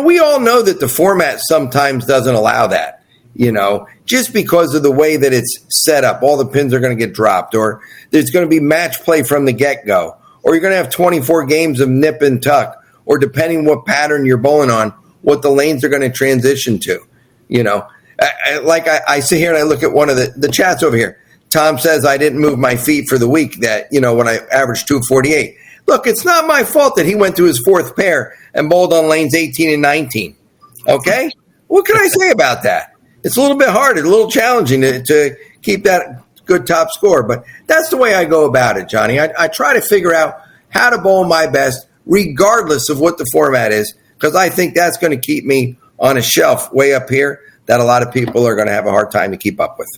We all know that the format sometimes doesn't allow that, just because of the way that it's set up. All the pins are going to get dropped, or there's going to be match play from the get-go, or you're going to have 24 games of nip and tuck, or depending what pattern you're bowling on, what the lanes are going to transition to. I sit here and I look at one of the chats over here. Tom says I didn't move my feet for the week when I averaged 248. Look, it's not my fault that he went to his fourth pair and bowled on lanes 18 and 19. Okay? What can I say about that? It's a little bit hard. It's a little challenging to keep that good top score. But that's the way I go about it, Johnny. I try to figure out how to bowl my best regardless of what the format is, because I think that's going to keep me on a shelf way up here that a lot of people are going to have a hard time to keep up with.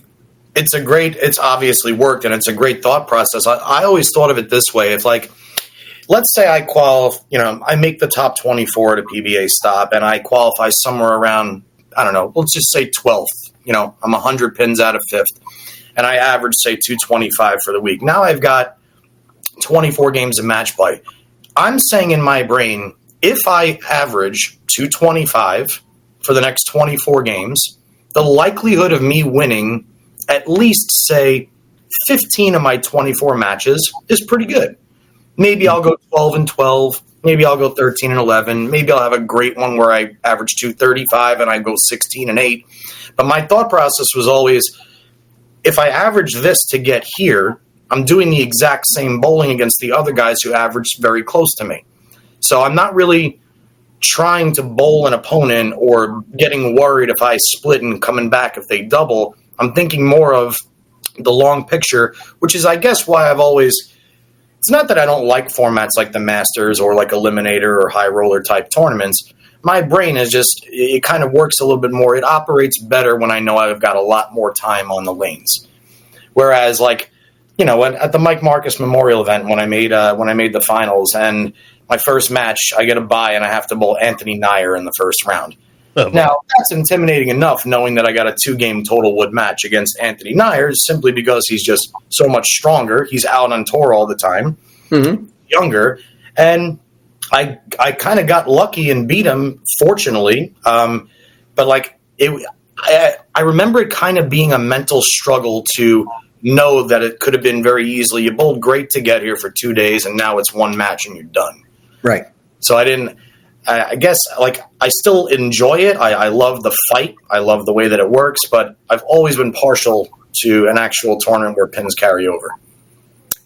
It's obviously worked, and it's a great thought process. I always thought of it this way. If, let's say I I make the top 24 at a PBA stop, and I qualify somewhere around, I don't know, let's just say 12th. I'm 100 pins out of 5th, and I average, say, 225 for the week. Now I've got 24 games of match play. I'm saying in my brain, if I average 225 for the next 24 games, the likelihood of me winning at least, say, 15 of my 24 matches is pretty good. Maybe I'll go 12 and 12. Maybe I'll go 13 and 11. Maybe I'll have a great one where I average 235 and I go 16 and 8. But my thought process was always, if I average this to get here, I'm doing the exact same bowling against the other guys who averaged very close to me. So I'm not really trying to bowl an opponent or getting worried if I split and coming back if they double. I'm thinking more of the long picture, which is, I guess, why I've always – it's not that I don't like formats like the Masters or like Eliminator or High Roller type tournaments. My brain is just – it kind of works a little bit more. It operates better when I know I've got a lot more time on the lanes. Whereas, at the Mike Marcus Memorial event when I made the finals and my first match, I get a bye and I have to bowl Anthony Nair in the first round. Now, that's intimidating enough knowing that I got a 2-game total wood match against Anthony Nair simply because he's just so much stronger. He's out on tour all the time, younger. And I kind of got lucky and beat him, fortunately. I remember it kind of being a mental struggle to know that it could have been very easily. You bowled great to get here for 2 days, and now it's one match and you're done. Right. So I guess I still enjoy it. I love the fight. I love the way that it works, but I've always been partial to an actual tournament where pins carry over.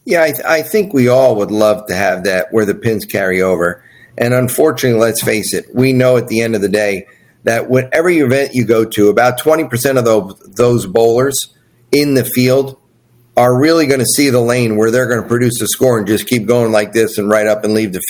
Yeah, I think we all would love to have that where the pins carry over. And unfortunately, let's face it, we know at the end of the day that when every event you go to, about 20% of those bowlers in the field are really going to see the lane where they're going to produce a score and just keep going like this and right up and leave the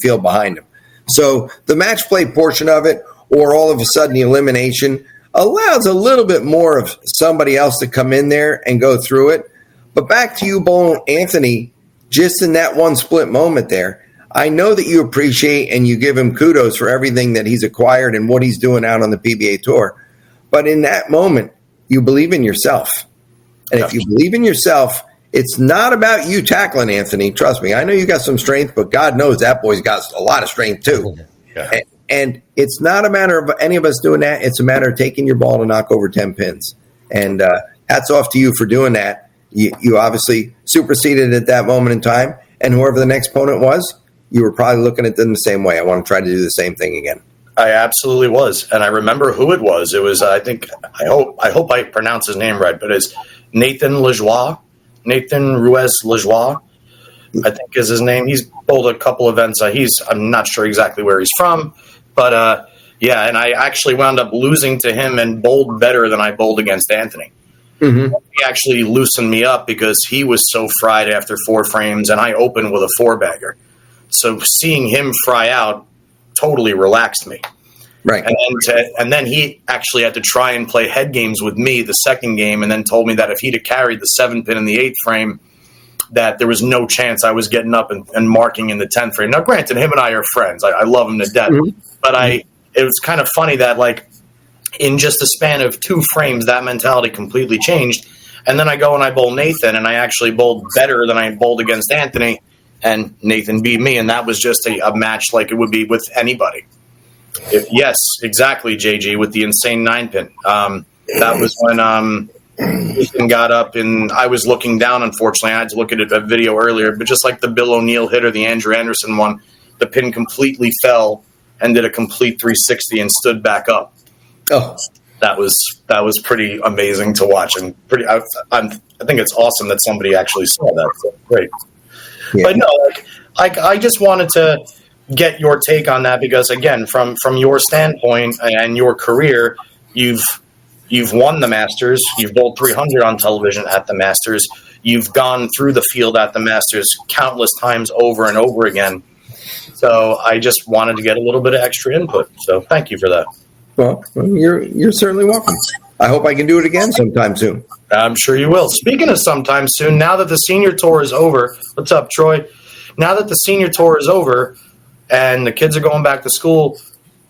field behind them. So the match play portion of it, or all of a sudden the elimination, allows a little bit more of somebody else to come in there and go through it. But back to you, Bohn, Anthony, just in that one split moment there, I know that you appreciate and you give him kudos for everything that he's acquired and what he's doing out on the PBA Tour. But in that moment, you believe in yourself. And if you believe in yourself, it's not about you tackling Anthony. Trust me. I know you got some strength, but God knows that boy's got a lot of strength too. Yeah. And it's not a matter of any of us doing that. It's a matter of taking your ball to knock over 10 pins. And hats off to you for doing that. You obviously superseded at that moment in time. And whoever the next opponent was, you were probably looking at them the same way. I want to try to do the same thing again. I absolutely was. And I remember who it was. It was, I hope I pronounce his name right, but it's Nathan Lajoie. Nathan Ruiz Lajoie, I think is his name. He's bowled a couple events. I'm not sure exactly where he's from, but and I actually wound up losing to him and bowled better than I bowled against Anthony. He actually loosened me up because he was so fried after 4 frames, and I opened with a 4-bagger. So seeing him fry out totally relaxed me. Right. And then he actually had to try and play head games with me the second game, and then told me that if he'd have carried the 7-pin in the 8th frame, that there was no chance I was getting up and marking in the 10th frame. Now, granted, him and I are friends. I love him to death. But it was kind of funny that, like, in just a span of 2 frames, that mentality completely changed. And then I go and I bowl Nathan, and I actually bowled better than I bowled against Anthony, and Nathan beat me, and that was just a match like it would be with anybody. Yes, exactly, JG, with the insane 9-pin. That was when Nathan got up, and I was looking down, unfortunately. I had to look at a video earlier, but just like the Bill O'Neill hit or the Andrew Anderson one, the pin completely fell and did a complete 360 and stood back up. Oh, that was pretty amazing to watch, and I think it's awesome that somebody actually saw that. So, great. Yeah. But no, I just wanted to get your take on that because, again, from your standpoint and your career, you've won the Masters, you've bowled 300 on television at the Masters, you've gone through the field at the Masters countless times over and over again. So I just wanted to get a little bit of extra input. So thank you for that. Well, you're certainly welcome. I hope I can do it again sometime soon. I'm sure you will. Speaking of sometime soon, now that the senior tour is over, what's up, Troy? Now that the senior tour is over and the kids are going back to school,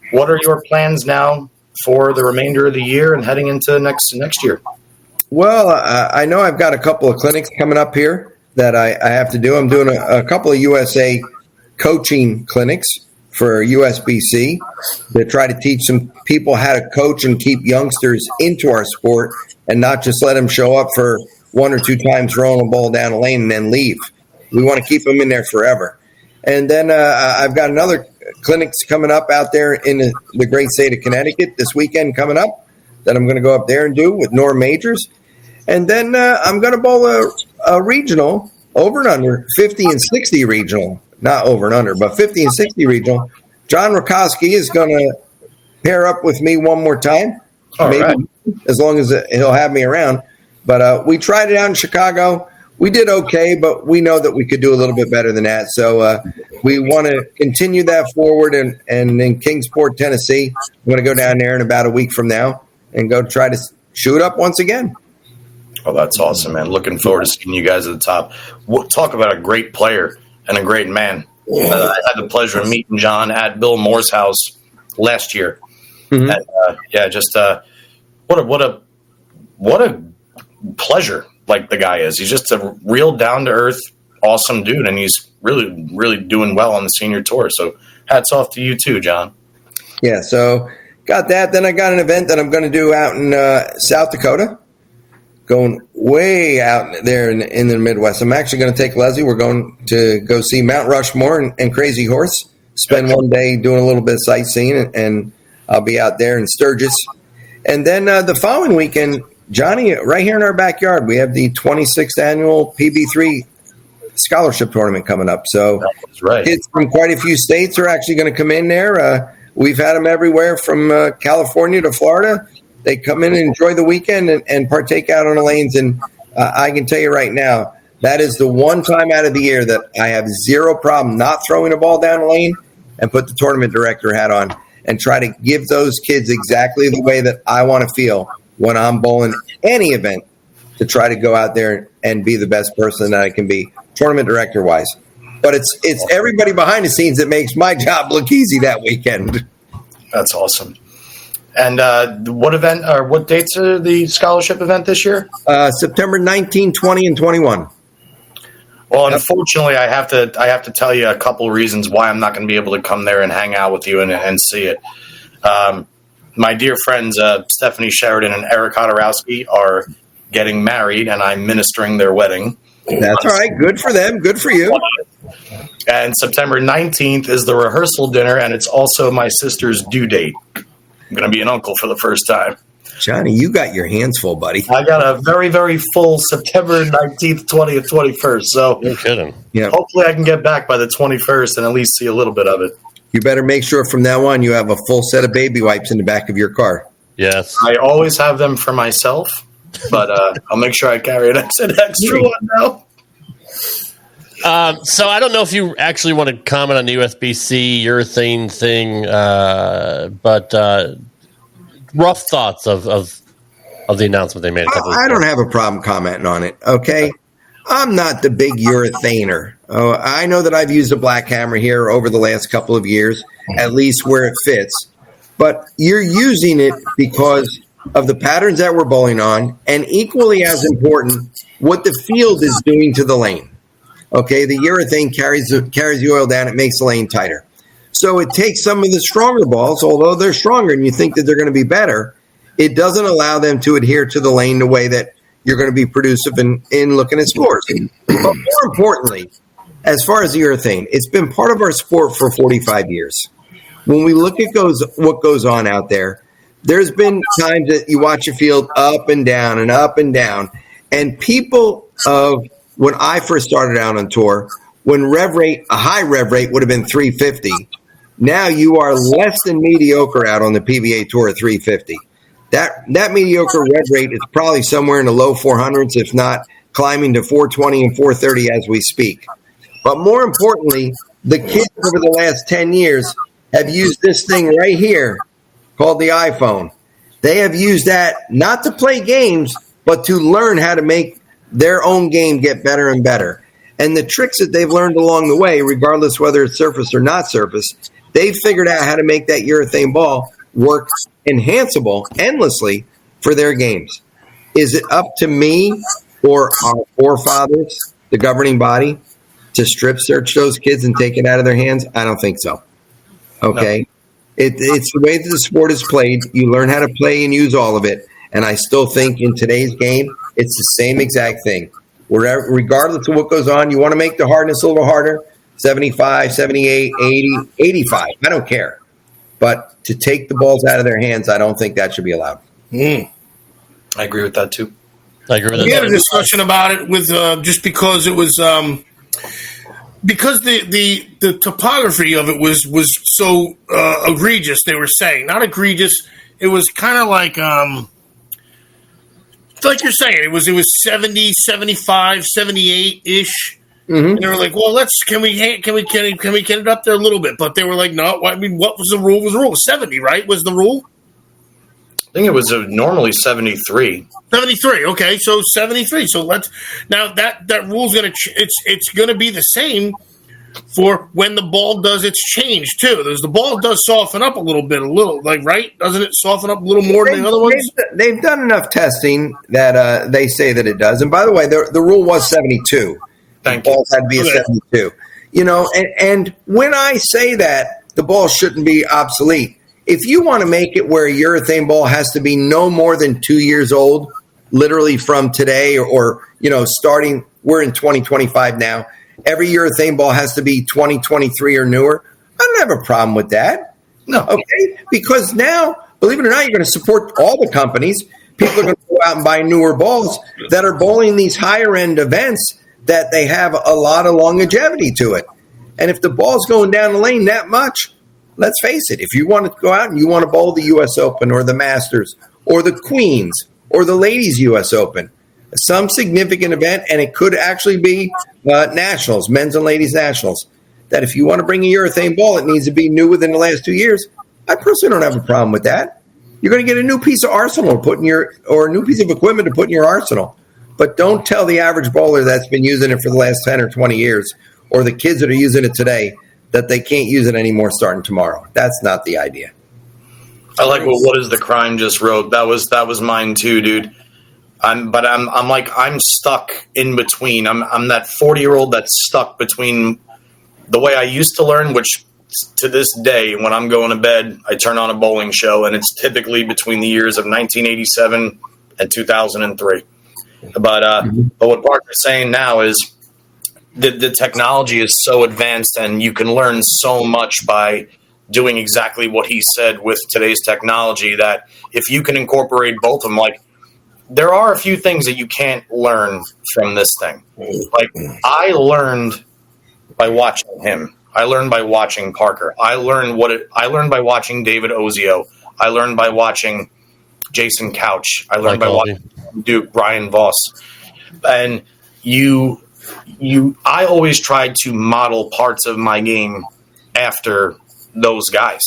what are your plans now for the remainder of the year and heading into next year? Well, I know I've got a couple of clinics coming up here that I have to do. I'm doing a couple of USA coaching clinics for USBC to try to teach some people how to coach and keep youngsters into our sport and not just let them show up for 1 or 2 times, throwing a ball down a lane and then leave. We want to keep them in there forever. And then I've got another clinics coming up out there in the great state of Connecticut this weekend coming up that I'm going to go up there and do with Norm Majors. And then I'm going to bowl a regional over and under, 50 and 60 regional. Not over and under, but 50 and 60 regional. John Rakowski is going to pair up with me one more time, as long as he'll have me around. But we tried it out in Chicago. We did okay, but we know that we could do a little bit better than that. So we want to continue that forward. And in Kingsport, Tennessee, I'm going to go down there in about a week from now and go try to shoot up once again. Oh, that's awesome, man. Looking forward to seeing you guys at the top. Talk about a great player and a great man. I had the pleasure of meeting John at Bill Moore's house last year. And, what a pleasure like the guy is. He's just a real down to earth, awesome dude, and he's really, really doing well on the senior tour. So hats off to you too, John. Yeah. So got that. Then I got an event that I'm going to do out in South Dakota. Going way out there in the Midwest. I'm actually going to take Leslie. We're going to go see Mount Rushmore and Crazy Horse. Spend one day doing a little bit of sightseeing, and I'll be out there in Sturgis. And then the following weekend, Johnny, right here in our backyard, we have the 26th annual PBIII scholarship tournament coming up. So kids from quite a few states are actually going to come in there. We've had them everywhere from California to Florida. They come in and enjoy the weekend and partake out on the lanes. And I can tell you right now, that is the one time out of the year that I have zero problem not throwing a ball down a lane and put the tournament director hat on and try to give those kids exactly the way that I want to feel when I'm bowling any event, to try to go out there and be the best person that I can be, tournament director wise. But it's everybody behind the scenes that makes my job look easy that weekend. That's awesome. And what event or what dates are the scholarship event this year? September 19, 20, and 21. Well, unfortunately, I have to tell you a couple reasons why I'm not going to be able to come there and hang out with you and see it. My dear friends Stephanie Sheridan and Eric Hodorowski are getting married, and I'm ministering their wedding. That's all right. Good for them. Good for you. And September 19th is the rehearsal dinner, and it's also my sister's due date. I'm going to be an uncle for the first time. Johnny, you got your hands full, buddy. I got a very, very full September 19th, 20th, 21st. So no kidding. Yeah. Hopefully I can get back by the 21st and at least see a little bit of it. You better make sure from now on you have a full set of baby wipes in the back of your car. Yes. I always have them for myself, but I'll make sure I carry an extra one now. So I don't know if you actually want to comment on the USB-C urethane thing, but rough thoughts of the announcement they made. I don't have a problem commenting on it. Okay, I'm not the big urethaner. I know that I've used a black hammer here over the last couple of years, at least where it fits. But you're using it because of the patterns that we're bowling on, and equally as important, what the field is doing to the lane. Okay, the urethane carries the oil down. It makes the lane tighter. So it takes some of the stronger balls, although they're stronger and you think that they're going to be better, it doesn't allow them to adhere to the lane the way that you're going to be producive in looking at scores. But more importantly, as far as the urethane, it's been part of our sport for 45 years. When we look at what goes on out there, there's been times that you watch a field up and down and up and down. And people of when I first started out on tour, when a high rev rate would have been 350, now you are less than mediocre out on the PBA Tour at 350. That mediocre rev rate is probably somewhere in the low 400s, if not climbing to 420 and 430 as we speak. But more importantly, the kids over the last 10 years have used this thing right here called the iPhone. They have used that not to play games, but to learn how to make their own game get better and better. And the tricks that they've learned along the way, regardless whether it's surface or not surface, they've figured out how to make that urethane ball work enhanceable endlessly for their games. Is it up to me or our forefathers, the governing body, to strip search those kids and take it out of their hands? I don't think so. Okay? No. It's the way that the sport is played. You learn how to play and use all of it. And I still think in today's game, it's the same exact thing. Regardless of what goes on, you want to make the hardness a little harder, 75, 78, 80, 85. I don't care. But to take the balls out of their hands, I don't think that should be allowed. I agree with that, too. I agree with that. We had a discussion about it with just because it was because the topography of it was so egregious, they were saying. Not egregious. It was kind of like you're saying, it was 70, 75, 78-ish. Mm-hmm. And they were like, well, can we get it up there a little bit? But they were like, no, I mean, what was the rule? Was the rule 70, right? Was the rule? I think it was normally 73. 73. Okay, so 73. So now that rule's gonna it's gonna be the same for when the ball does its change too. The ball does soften up a little bit, right? Doesn't it soften up a little more than the other ones? They've done enough testing that they say that it does. And by the way, the rule was 72. The balls had to be a 72. You know, and when I say that, the ball shouldn't be obsolete. If you want to make it where a urethane ball has to be no more than 2 years old, literally from today or starting, we're in 2025 now. Every urethane ball has to be 2023 or newer. I don't have a problem with that. No. Okay? Because now, believe it or not, you're going to support all the companies. People are going to go out and buy newer balls that are bowling these higher end events that they have a lot of longevity to it. And if the ball's going down the lane that much, let's face it, if you want to go out and you want to bowl the U.S. Open or the Masters or the Queens or the Ladies U.S. Open, some significant event, and it could actually be nationals, men's and ladies nationals, that if you want to bring a urethane ball, it needs to be new within the last 2 years. I personally don't have a problem with that. You're going to get a new piece of arsenal to put in or a new piece of equipment to put in your arsenal. But don't tell the average bowler that's been using it for the last 10 or 20 years or the kids that are using it today that they can't use it anymore starting tomorrow. That's not the idea. I like what is the crime just wrote. That was mine too, dude. I'm stuck in between. I'm that 40-year-old that's stuck between the way I used to learn, which to this day, when I'm going to bed, I turn on a bowling show, and it's typically between the years of 1987 and 2003. But what Parker's saying now is the technology is so advanced, and you can learn so much by doing exactly what he said with today's technology, that if you can incorporate both of them, like, there are a few things that you can't learn from this thing. Like, I learned by watching him. I learned by watching Parker. I learned by watching David Ozio. I learned by watching Jason Couch. I learned by watching Duke, Ryan Voss, and I always tried to model parts of my game after those guys.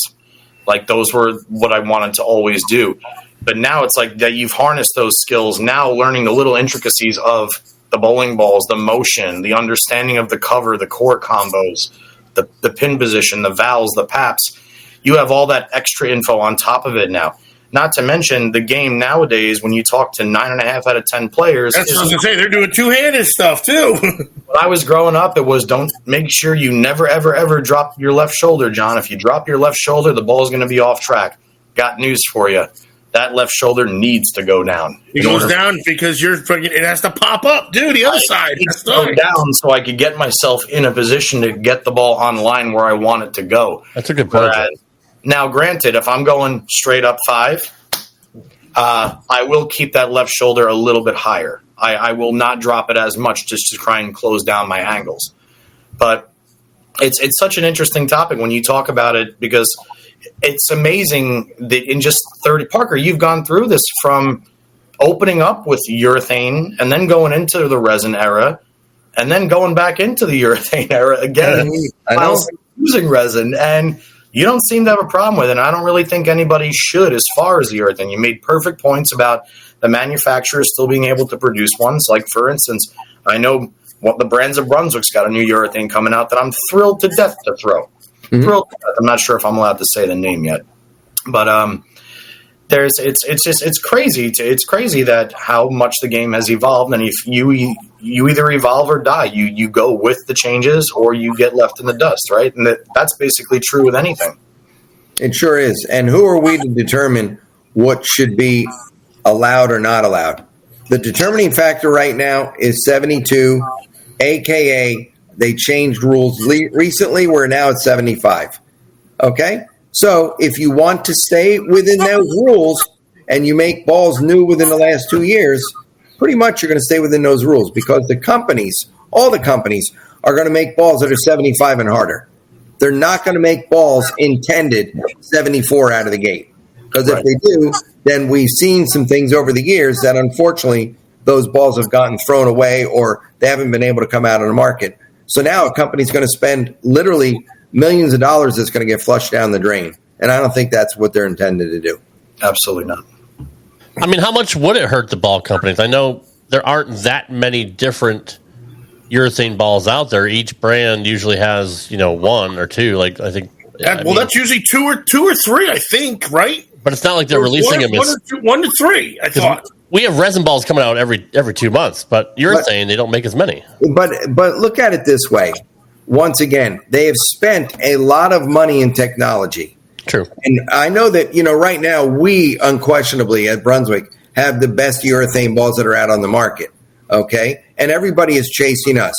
Like those were what I wanted to always do. But now it's like that you've harnessed those skills. Now learning the little intricacies of the bowling balls, the motion, the understanding of the cover, the court combos, the pin position, the vowels, the paps. You have all that extra info on top of it now. Not to mention the game nowadays, when you talk to 9.5 out of 10 players. That's what I was going to say. They're doing two-handed stuff, too. When I was growing up, it was don't make sure you never, ever, ever drop your left shoulder, John. If you drop your left shoulder, the ball is going to be off track. Got news for you. That left shoulder needs to go down. It goes down because it has to pop up, dude, the other side. It needs to go down so I could get myself in a position to get the ball on line where I want it to go. That's a good point. Now, granted, if I'm going straight up 5, I will keep that left shoulder a little bit higher. I will not drop it as much just to try and close down my angles. But it's such an interesting topic when you talk about it because it's amazing that in just 30 – Parker, you've gone through this from opening up with urethane and then going into the resin era and then going back into the urethane era again. I know. Using resin and – you don't seem to have a problem with it, and I don't really think anybody should as far as the urethane. You made perfect points about the manufacturers still being able to produce ones. Like, for instance, I know what the Brands of Brunswick's got a new urethane coming out that I'm thrilled to death to throw. Mm-hmm. Thrilled to death. I'm not sure if I'm allowed to say the name yet. But it's crazy. It's crazy that how much the game has evolved, and if you either evolve or die. You go with the changes or you get left in the dust, right? And that's basically true with anything. It sure is. And who are we to determine what should be allowed or not allowed? The determining factor right now is 72, a.k.a. they changed rules recently. We're now at 75. Okay? So if you want to stay within those rules and you make balls new within the last 2 years, pretty much you're going to stay within those rules because the companies, all the companies, are going to make balls that are 75 and harder. They're not going to make balls intended 74 out of the gate. Because if they do, then we've seen some things over the years that unfortunately those balls have gotten thrown away or they haven't been able to come out on the market. So now a company's going to spend literally millions of dollars that's going to get flushed down the drain. And I don't think that's what they're intended to do. Absolutely not. I mean, how much would it hurt the ball companies? I know there aren't that many different urethane balls out there. Each brand usually has, one or two. Like I think. That's usually two or three, I think, right? But it's not like they're releasing them. One to three, I thought. We have resin balls coming out every 2 months, but urethane they don't make as many. But look at it this way. Once again, they have spent a lot of money in technology. True. And I know that, right now we unquestionably at Brunswick have the best urethane balls that are out on the market. Okay. And everybody is chasing us.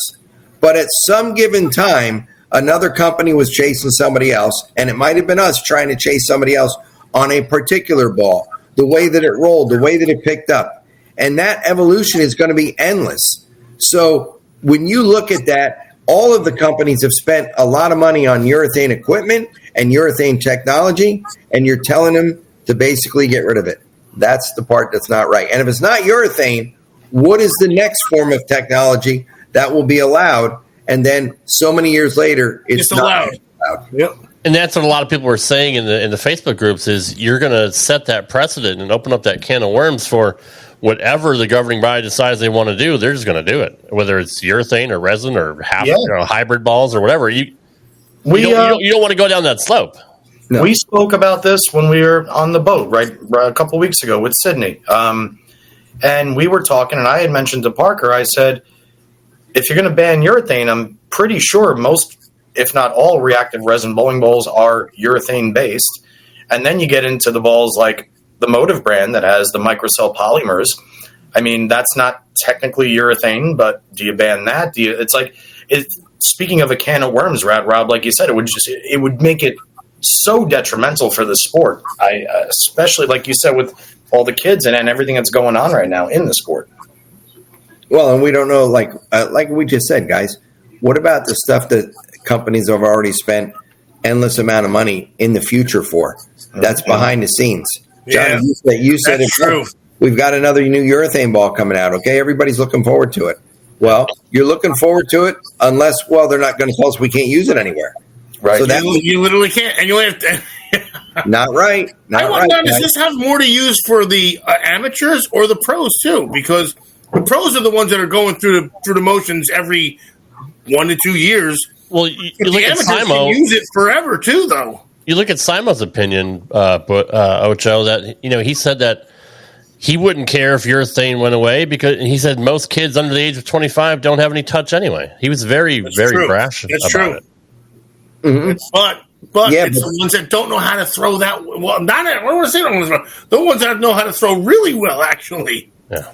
But at some given time, another company was chasing somebody else. And it might have been us trying to chase somebody else on a particular ball, the way that it rolled, the way that it picked up. And that evolution is going to be endless. So when you look at that, all of the companies have spent a lot of money on urethane equipment and urethane technology, and you're telling them to basically get rid of it. That's the part that's not right. And if it's not urethane, what is the next form of technology that will be allowed? And then so many years later, it's not allowed. Yep. And that's what a lot of people were saying in the Facebook groups is you're going to set that precedent and open up that can of worms for whatever the governing body decides they want to do. They're just going to do it, whether it's urethane or resin or hybrid balls or whatever. You don't want to go down that slope. No. We spoke about this when we were on the boat, right a couple weeks ago with Sydney. And we were talking, and I had mentioned to Parker, I said, if you're going to ban urethane, I'm pretty sure most, if not all, reactive resin bowling balls are urethane-based. And then you get into the balls like the Motive brand that has the microcell polymers. I mean, that's not technically urethane, but do you ban that? Speaking of a can of worms, Rad Rob, like you said, it would make it so detrimental for the sport. Especially like you said with all the kids and everything that's going on right now in the sport. Well, and we don't know, like we just said, guys, what about the stuff that companies have already spent endless amount of money in the future for? That's behind the scenes. John, Yeah, you said that's it. true. we've got another new urethane ball coming out. Okay, everybody's looking forward to it. Well, you're looking forward to it unless, they're not going to tell us we can't use it anywhere. Right. So you literally can't, and you have to. Not right. I wonder, does this have more to use for the amateurs or the pros too? Because the pros are the ones that are going through the motions every 1 to 2 years. Well, you look at amateurs Simo. can use it forever too, though. You look at Simo's opinion, Ocho. That he said that he wouldn't care if urethane went away because he said most kids under the age of 25 don't have any touch anyway. He was very brash That's about true. it. Mm-hmm. But it's the ones that don't know how to throw that well. I don't want to say the ones that know how to throw really well, actually. Yeah.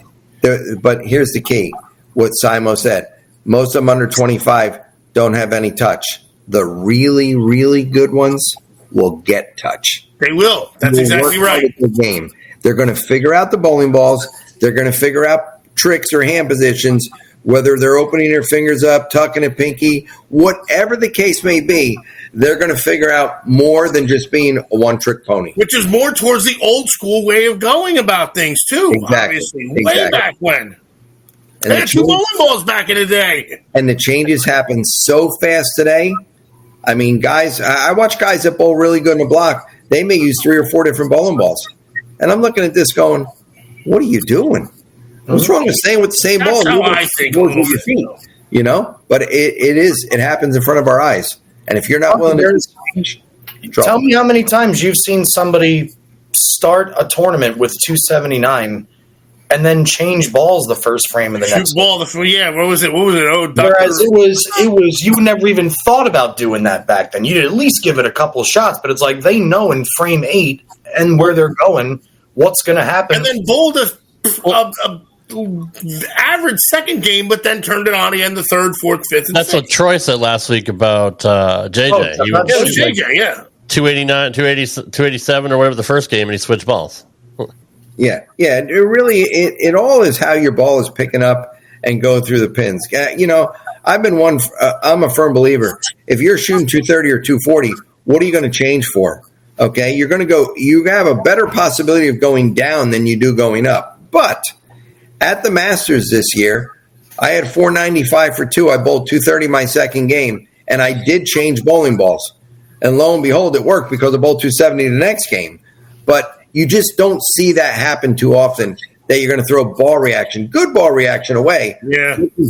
But here's the key: what Simo said. Most of them under 25 don't have any touch. The really, really good ones will get touch. They will. That's exactly right. The game. They're going to figure out the bowling balls. They're going to figure out tricks or hand positions, whether they're opening their fingers up, tucking a pinky, whatever the case may be. They're going to figure out more than just being a one-trick pony. Which is more towards the old school way of going about things, too, Exactly. obviously. Way back when. And They had 2 bowling balls back in the day. And the changes happen so fast today. I mean, guys, I watch guys that bowl really good in the block. They may use 3 or 4 different bowling balls. And I'm looking at this going, what are you doing? What's wrong with staying with the same ball? That's how I think. With your feet, But it happens in front of our eyes. And if you're not willing to change, tell me how many times you've seen somebody start a tournament with 279 and then change balls the first frame of the next ball. What was it? Oh, whereas it was you never even thought about doing that back then. You'd at least give it a couple shots, but it's like they know in frame 8 and where they're going, what's going to happen. And then bowled a average second game, but then turned it on again the third, fourth, fifth. And That's sixth. what Troy said last week about JJ. JJ, yeah. 289, 287 or whatever the first game, and he switched balls. Yeah. It really, it all is how your ball is picking up and going through the pins. I'm a firm believer. If you're shooting 230 or 240, what are you going to change for? Okay, you have a better possibility of going down than you do going up. But at the Masters this year, I had 495 for 2. I bowled 230 my second game, and I did change bowling balls. And lo and behold, it worked because I bowled 270 the next game. But you just don't see that happen too often, that you're going to throw ball reaction, good ball reaction away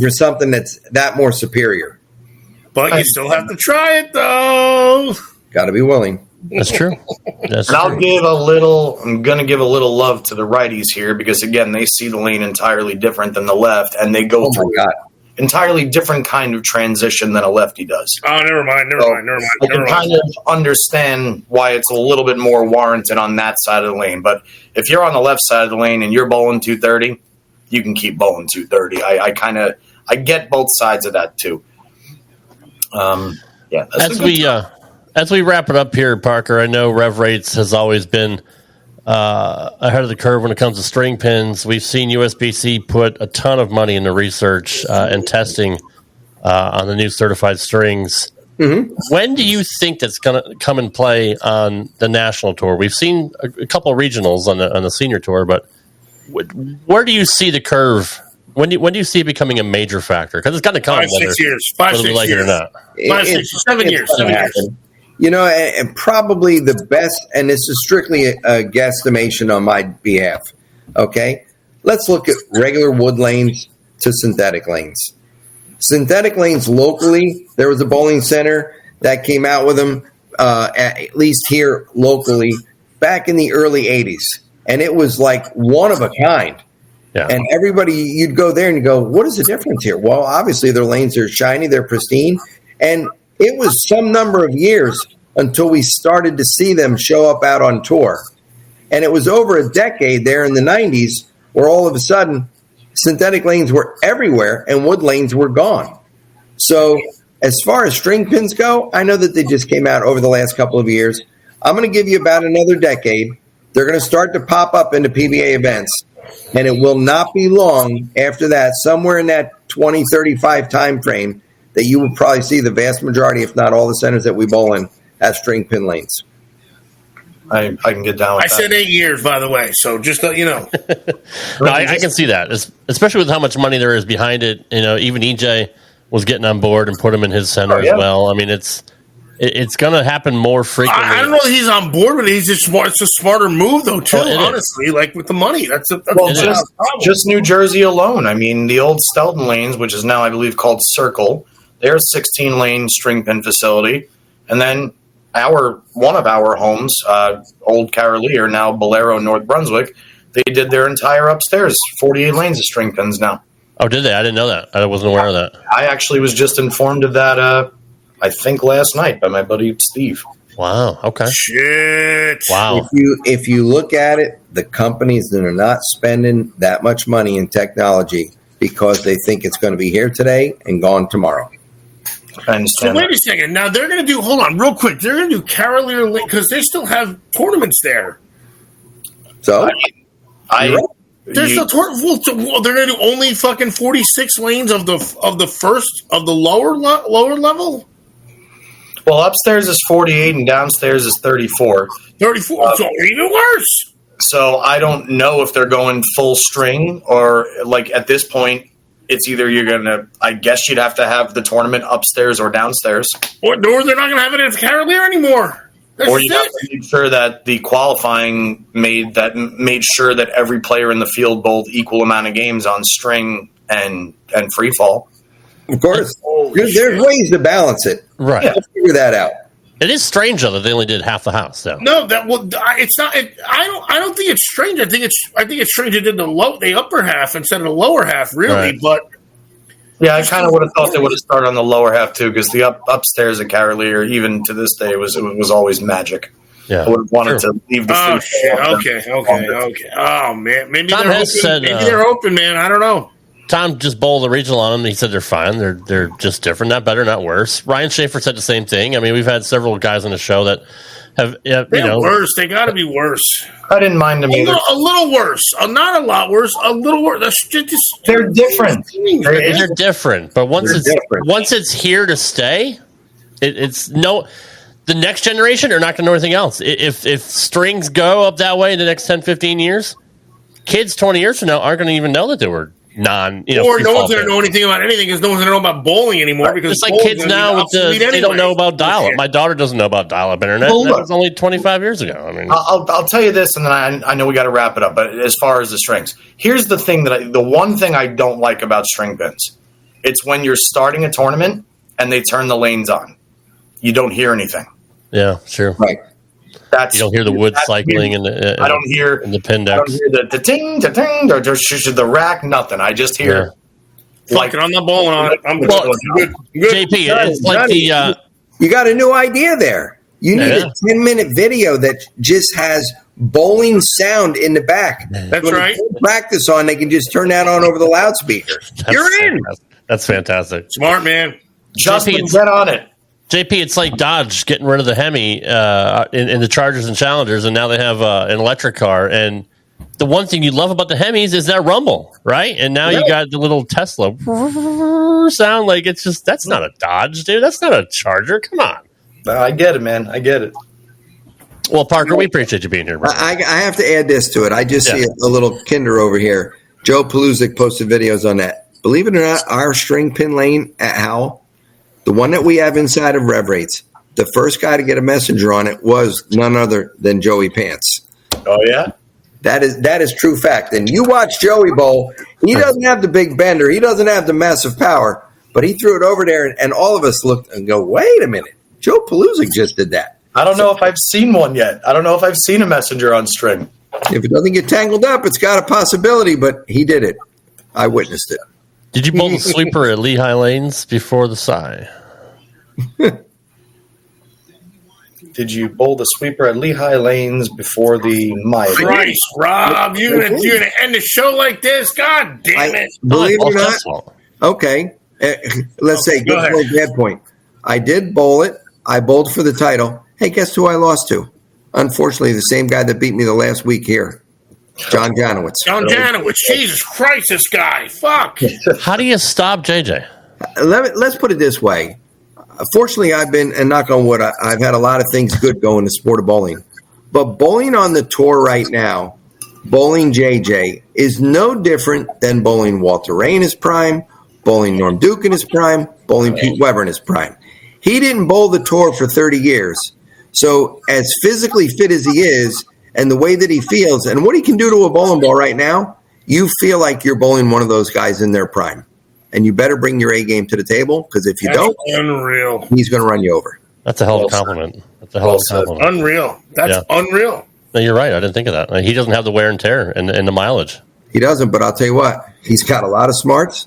for something that's that more superior. But you still have to try it, though. Got to be willing. That's true. I'm going to give a little love to the righties here because, again, they see the lane entirely different than the left, and they go through entirely different kind of transition than a lefty does. Oh, never mind. I can kind of understand why it's a little bit more warranted on that side of the lane. But if you're on the left side of the lane and you're bowling 230, you can keep bowling 230. I get both sides of that too. As we wrap it up here, Parker, I know Rev Rates has always been ahead of the curve when it comes to string pins. We've seen USBC put a ton of money into research and testing on the new certified strings. Mm-hmm. When do you think that's going to come and play on the national tour? We've seen a couple of regionals on the senior tour, but where do you see the curve? When do you see it becoming a major factor? Because it's going to come 5, 6 years. 5, 6 like years. It or not. 5, 6, 7 years. 7 years. And probably the best, and this is strictly a guesstimation on my behalf, okay? Let's look at regular wood lanes to synthetic lanes. Synthetic lanes locally, there was a bowling center that came out with them, at least here locally, back in the early 80s. And it was like one of a kind. Yeah. And everybody, you'd go there and you go, what is the difference here? Well, obviously their lanes are shiny, they're pristine, and it was some number of years until we started to see them show up out on tour. And it was over a decade there in the 90s where all of a sudden synthetic lanes were everywhere and wood lanes were gone. So as far as string pins go, I know that they just came out over the last couple of years. I'm going to give you about another decade. They're going to start to pop up into PBA events. And it will not be long after that, somewhere in that 2035 time frame, that you will probably see the vast majority, if not all the centers that we bowl in, have string pin lanes. I can get down with that. I said 8 years, by the way, so just let you know. No, I can see that, especially with how much money there is behind it. Even EJ was getting on board and put him in his center as well. I mean, it's going to happen more frequently. I don't know if he's on board with it. He's just smart. It's a smarter move, though, too, honestly. Like, with the money. Just New Jersey alone. I mean, the old Stelton lanes, which is now, I believe, called Circle, they're a 16-lane string pin facility. And then one of our homes, Old Carolier, now Bolero, North Brunswick, they did their entire upstairs, 48 lanes of string pins now. Oh, did they? I didn't know that. I wasn't aware of that. I actually was just informed of that, I think last night by my buddy Steve. Wow. Okay. Shit. Wow. If you look at it, the companies that are not spending that much money in technology because they think it's going to be here today and gone tomorrow. I understand. So wait a second. Now they're going to do. Hold on, real quick. They're going to do Carolier because they still have tournaments there. So there's still tournaments. Well, they're going to do only fucking 46 lanes of the lower level. Well, upstairs is 48 and downstairs is 34. 34, so even worse. So I don't know if they're going full string or, like, at this point, it's either you're going to, I guess you'd have to have the tournament upstairs or downstairs. Or they're not going to have it at Carolier anymore. Or you have to make sure that the qualifying made sure that every player in the field bowled equal amount of games on string and free fall. Of course. There's ways to balance it. Right. Yeah, figure that out. It is strange, though, that they only did half the house, though. No, it's not. I don't think it's strange. I think it's strange they did the upper half instead of the lower half, really. Right. But yeah, I kind of would have thought they would have started on the lower half too, because the upstairs at Carolier, even to this day, was always magic. Yeah, I would have wanted to leave the. Oh shit! Okay. Oh man, maybe Tom they're hoping. said, maybe they're hoping, man. I don't know. Tom just bowled the regional on them. He said they're fine. They're just different, not better, not worse. Ryan Schaefer said the same thing. I mean, we've had several guys on the show that have, worse. They got to be worse. I didn't mind them either. A little worse. Not a lot worse. A little worse. They're different. They're different. But once it's here to stay, it's no. The next generation are not going to know anything else. If strings go up that way in the next 10, 15 years, kids 20 years from now aren't going to even know that they were or no one's going to know anything about anything because no one's going to know about bowling anymore. Right. Because it's like kids now they don't know about dial-up. My daughter doesn't know about dial-up internet. That was only 25 years ago. I mean, I'll tell you this, and then I know we got to wrap it up. But as far as the strings, here's the thing the one thing I don't like about string pins, it's when you're starting a tournament and they turn the lanes on, you don't hear anything. Yeah, sure. Right. You don't hear the wood cycling and I don't hear in the Pindex. I don't hear the ting, the ting, the rack, nothing. I just hear like I'm not bowling on it. I'm good. JP, it's like Johnny, you got a new idea there. You need a 10-minute video that just has bowling sound in the back. That's right. Practice on, they can just turn that on over the loudspeaker. You're in. That's fantastic. Smart man. Justin, get on it. JP, it's like Dodge getting rid of the Hemi in the Chargers and Challengers, and now they have an electric car. And the one thing you love about the Hemis is that rumble, right? And now you got the little Tesla sound. Like it's just that's not a Dodge, dude. That's not a Charger. Come on. I get it, man. I get it. Well, Parker, we appreciate you being here, bro. I have to add this to it. I just see a little kinder over here. Joe Paluzik posted videos on that. Believe it or not, our string pin lane at Howell, the one that we have inside of Rev Rates, the first guy to get a messenger on it was none other than Joey Pants. Oh, yeah? That is true fact. And you watch Joey bowl, he doesn't have the big bender. He doesn't have the massive power. But he threw it over there, and all of us looked and go, wait a minute. Joe Paluzik just did that. I don't know if I've seen one yet. I don't know if I've seen a messenger on string. If it doesn't get tangled up, it's got a possibility, but he did it. I witnessed it. Did you bowl the sweeper at Lehigh Lanes before the Psy? Did you bowl the sweeper at Lehigh Lanes before the Maya? Christ, Rob, you're gonna end the show like this? God damn it! Believe it or not, okay. Let's say good point, bad point. I did bowl it. I bowled for the title. Hey, guess who I lost to? Unfortunately, the same guy that beat me the last week here. John Janowitz. John Janowitz. Jesus Christ, this guy. Fuck. How do you stop JJ? Let's put it this way. Fortunately, I've been, and knock on wood, I've had a lot of things good going in the sport of bowling. But bowling on the tour right now, bowling JJ is no different than bowling Walter Ray in his prime, bowling Norm Duke in his prime, bowling Pete Weber in his prime. He didn't bowl the tour for 30 years. So as physically fit as he is and the way that he feels and what he can do to a bowling ball right now, you feel like you're bowling one of those guys in their prime. And you better bring your A game to the table because if you don't, unreal. He's going to run you over. That's a hell of a compliment. That's a hell of a compliment. Unreal. That's unreal. No, you're right. I didn't think of that. He doesn't have the wear and tear and the mileage. He doesn't, but I'll tell you what. He's got a lot of smarts,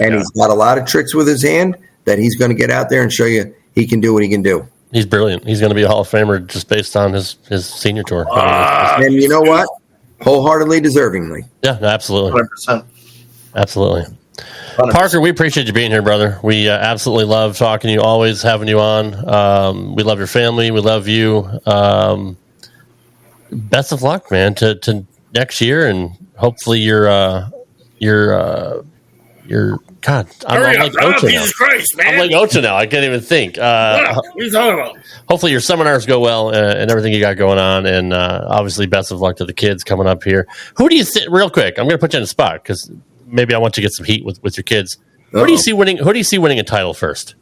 and he's got a lot of tricks with his hand that he's going to get out there and show you he can do what he can do. He's brilliant. He's going to be a Hall of Famer just based on his senior tour. And you know what? Wholeheartedly, deservingly. Yeah, no, absolutely. 100%. Absolutely. 100%. Parker, we appreciate you being here, brother. We absolutely love talking to you, always having you on. We love your family. We love you. Best of luck, man, to next year, and hopefully you're God. I'm like Ocho now. Jesus Christ, man. I'm like Ocho now. I can't even think. What are you talking about? Hopefully your seminars go well and everything you got going on, and obviously best of luck to the kids coming up here. Who do you think? Real quick, I'm going to put you on the spot because maybe I want you to get some heat with your kids. Who do you see winning? Who do you see winning a title first?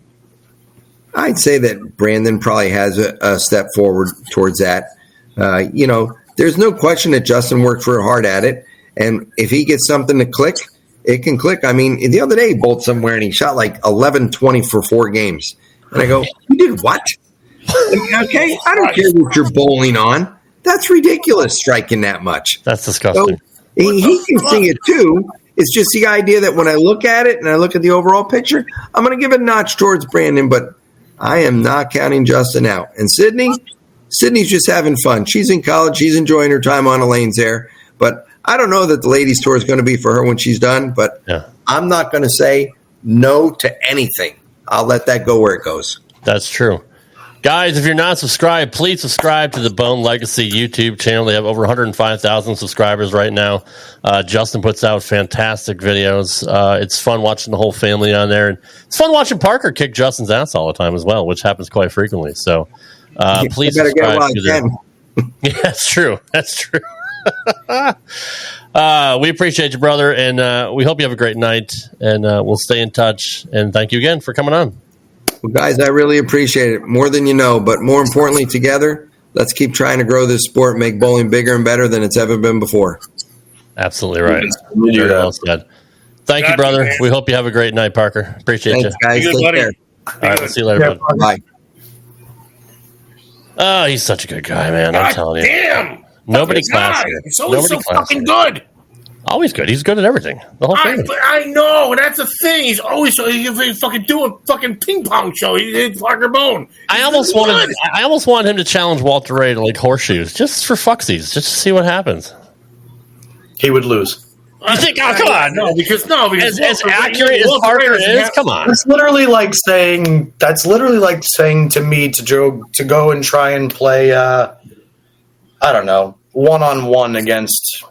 I'd say that Brandon probably has a step forward towards that. There's no question that Justin worked very hard at it, and if he gets something to click, it can click. I mean, the other day he bowled somewhere and he shot like 11-20 for 4 games, and I go, "You did what?" Okay, I don't care what you're bowling on. That's ridiculous, striking that much. That's disgusting. So he can see it too. It's just the idea that when I look at it and I look at the overall picture, I'm going to give a notch towards Brandon, but I am not counting Justin out. And Sydney's just having fun. She's in college. She's enjoying her time on the lanes there. But I don't know that the ladies' tour is going to be for her when she's done. But I'm not going to say no to anything. I'll let that go where it goes. That's true. Guys, if you're not subscribed, please subscribe to the Bohn Legacy YouTube channel. They have over 105,000 subscribers right now. Justin puts out fantastic videos. It's fun watching the whole family on there. And it's fun watching Parker kick Justin's ass all the time as well, which happens quite frequently. So please subscribe to them. Yeah, that's true. That's true. We appreciate you, brother, and we hope you have a great night. And we'll stay in touch. And thank you again for coming on. Well, guys, I really appreciate it, more than you know. But more importantly, together, let's keep trying to grow this sport, make bowling bigger and better than it's ever been before. Absolutely right. Very well said. Thank you, brother. We hope you have a great night, Parker. Appreciate Thanks, guys. Take care. All right, we'll see you later, brother. Bye. Oh, he's such a good guy, man. I'm telling you. Damn. Nobody classy. He's always so fucking good. Always good. He's good at everything. The whole thing. I know. That's the thing. He's always he's fucking doing fucking ping pong show. He did Parker Bohn. I almost wanted him to challenge Walter Ray to like horseshoes just for fucksies, just to see what happens. He would lose. You think? Oh, come on. No, because as accurate as Parker is, come on. That's literally like saying to me to go and try and play. I don't know, 1-on-1 against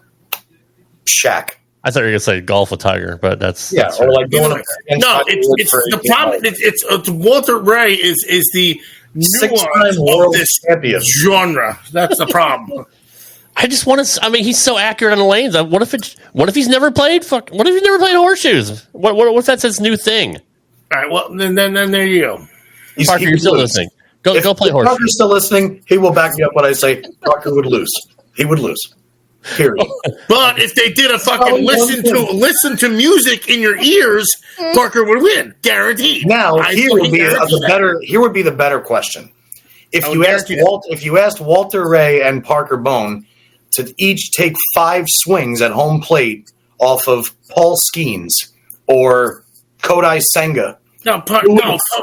Shaq. I thought you were going to say golf with Tiger, but that's or like going it's the problem. It's Walter Ray is the six-time world champion genre. That's the problem. I just want to. I mean, he's so accurate on the lanes. What if he's never played? What if he's never played horseshoes? What if that's his new thing? All right. Well, then there you go. Parker, you're still listening. Go play horseshoes. Parker's still listening. He will back me up when I say Parker would lose. He would lose. Period. But if they did a fucking listen to music in your ears, Parker would win, guaranteed. Now here would be the better question. If you asked Walter Ray and Parker Bohn to each take 5 swings at home plate off of Paul Skeens or Kodai Senga,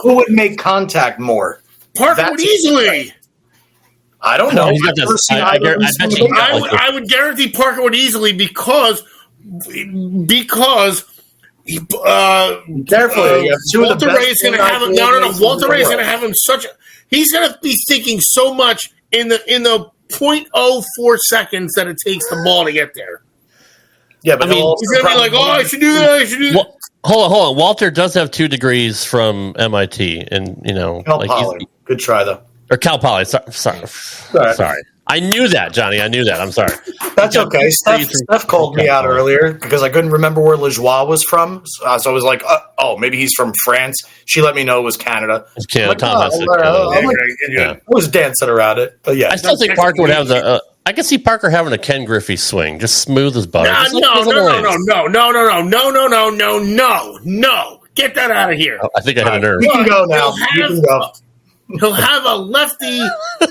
who would make contact more? Parker would easily. I don't know. I would guarantee Parker would easily because Walter Ray is going to have him. No. Walter Ray is going to have him he's going to be thinking so much in the 0.04 seconds that it takes the ball to get there. Yeah, but he's going to be like, I should do that. Well, hold on. Walter does have 2 degrees from MIT, and Cal Poly. Good try though. Or Cal Poly. Sorry. I knew that, Johnny. I knew that. I'm sorry. That's okay. Steph called me out earlier because I couldn't remember where Lejoie was from. So I was like, maybe he's from France. She let me know it was Canada. It's Canada. I was dancing around it. But yeah. I still think Parker would have I can see Parker having a Ken Griffey swing, just smooth as butter. No. Get that out of here. I think I hit a nerve. You can go now. You can go. He'll have a lefty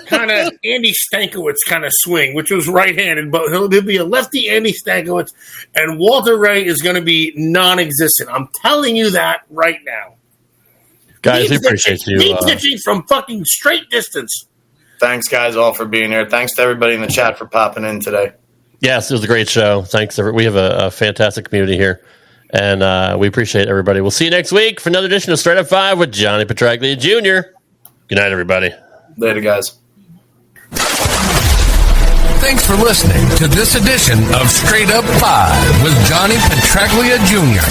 kind of Andy Stankiewicz kind of swing, which was right-handed, but he'll be a lefty Andy Stankiewicz, and Walter Ray is going to be non-existent. I'm telling you that right now. Guys, we appreciate you. Pitching from fucking straight distance. Thanks, guys, all for being here. Thanks to everybody in the chat for popping in today. Yes, it was a great show. Thanks. We have a fantastic community here, and we appreciate everybody. We'll see you next week for another edition of Straight Up 5 with Johnny Petraglia Jr. Good night, everybody. Later, guys. Thanks for listening to this edition of Straight Up 5 with Johnny Petraglia Jr.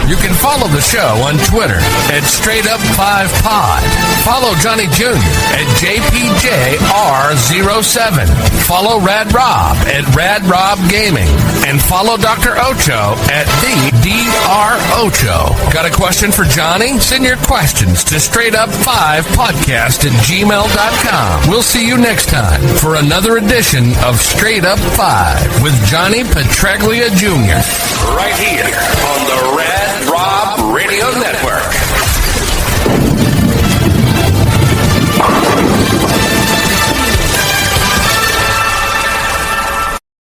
You can follow the show on Twitter at Straight Up 5 Pod. Follow Johnny Jr. at JPJR07. Follow Rad Rob at Rad Rob Gaming. And follow Dr. Ocho at the Dr. Ocho. Got a question for Johnny? Send your questions to straightup5podcast@gmail.com. We'll see you next time for another edition of Straight Up 5 with Johnny Petraglia Jr. Right here on the Rad Rob Radio Network.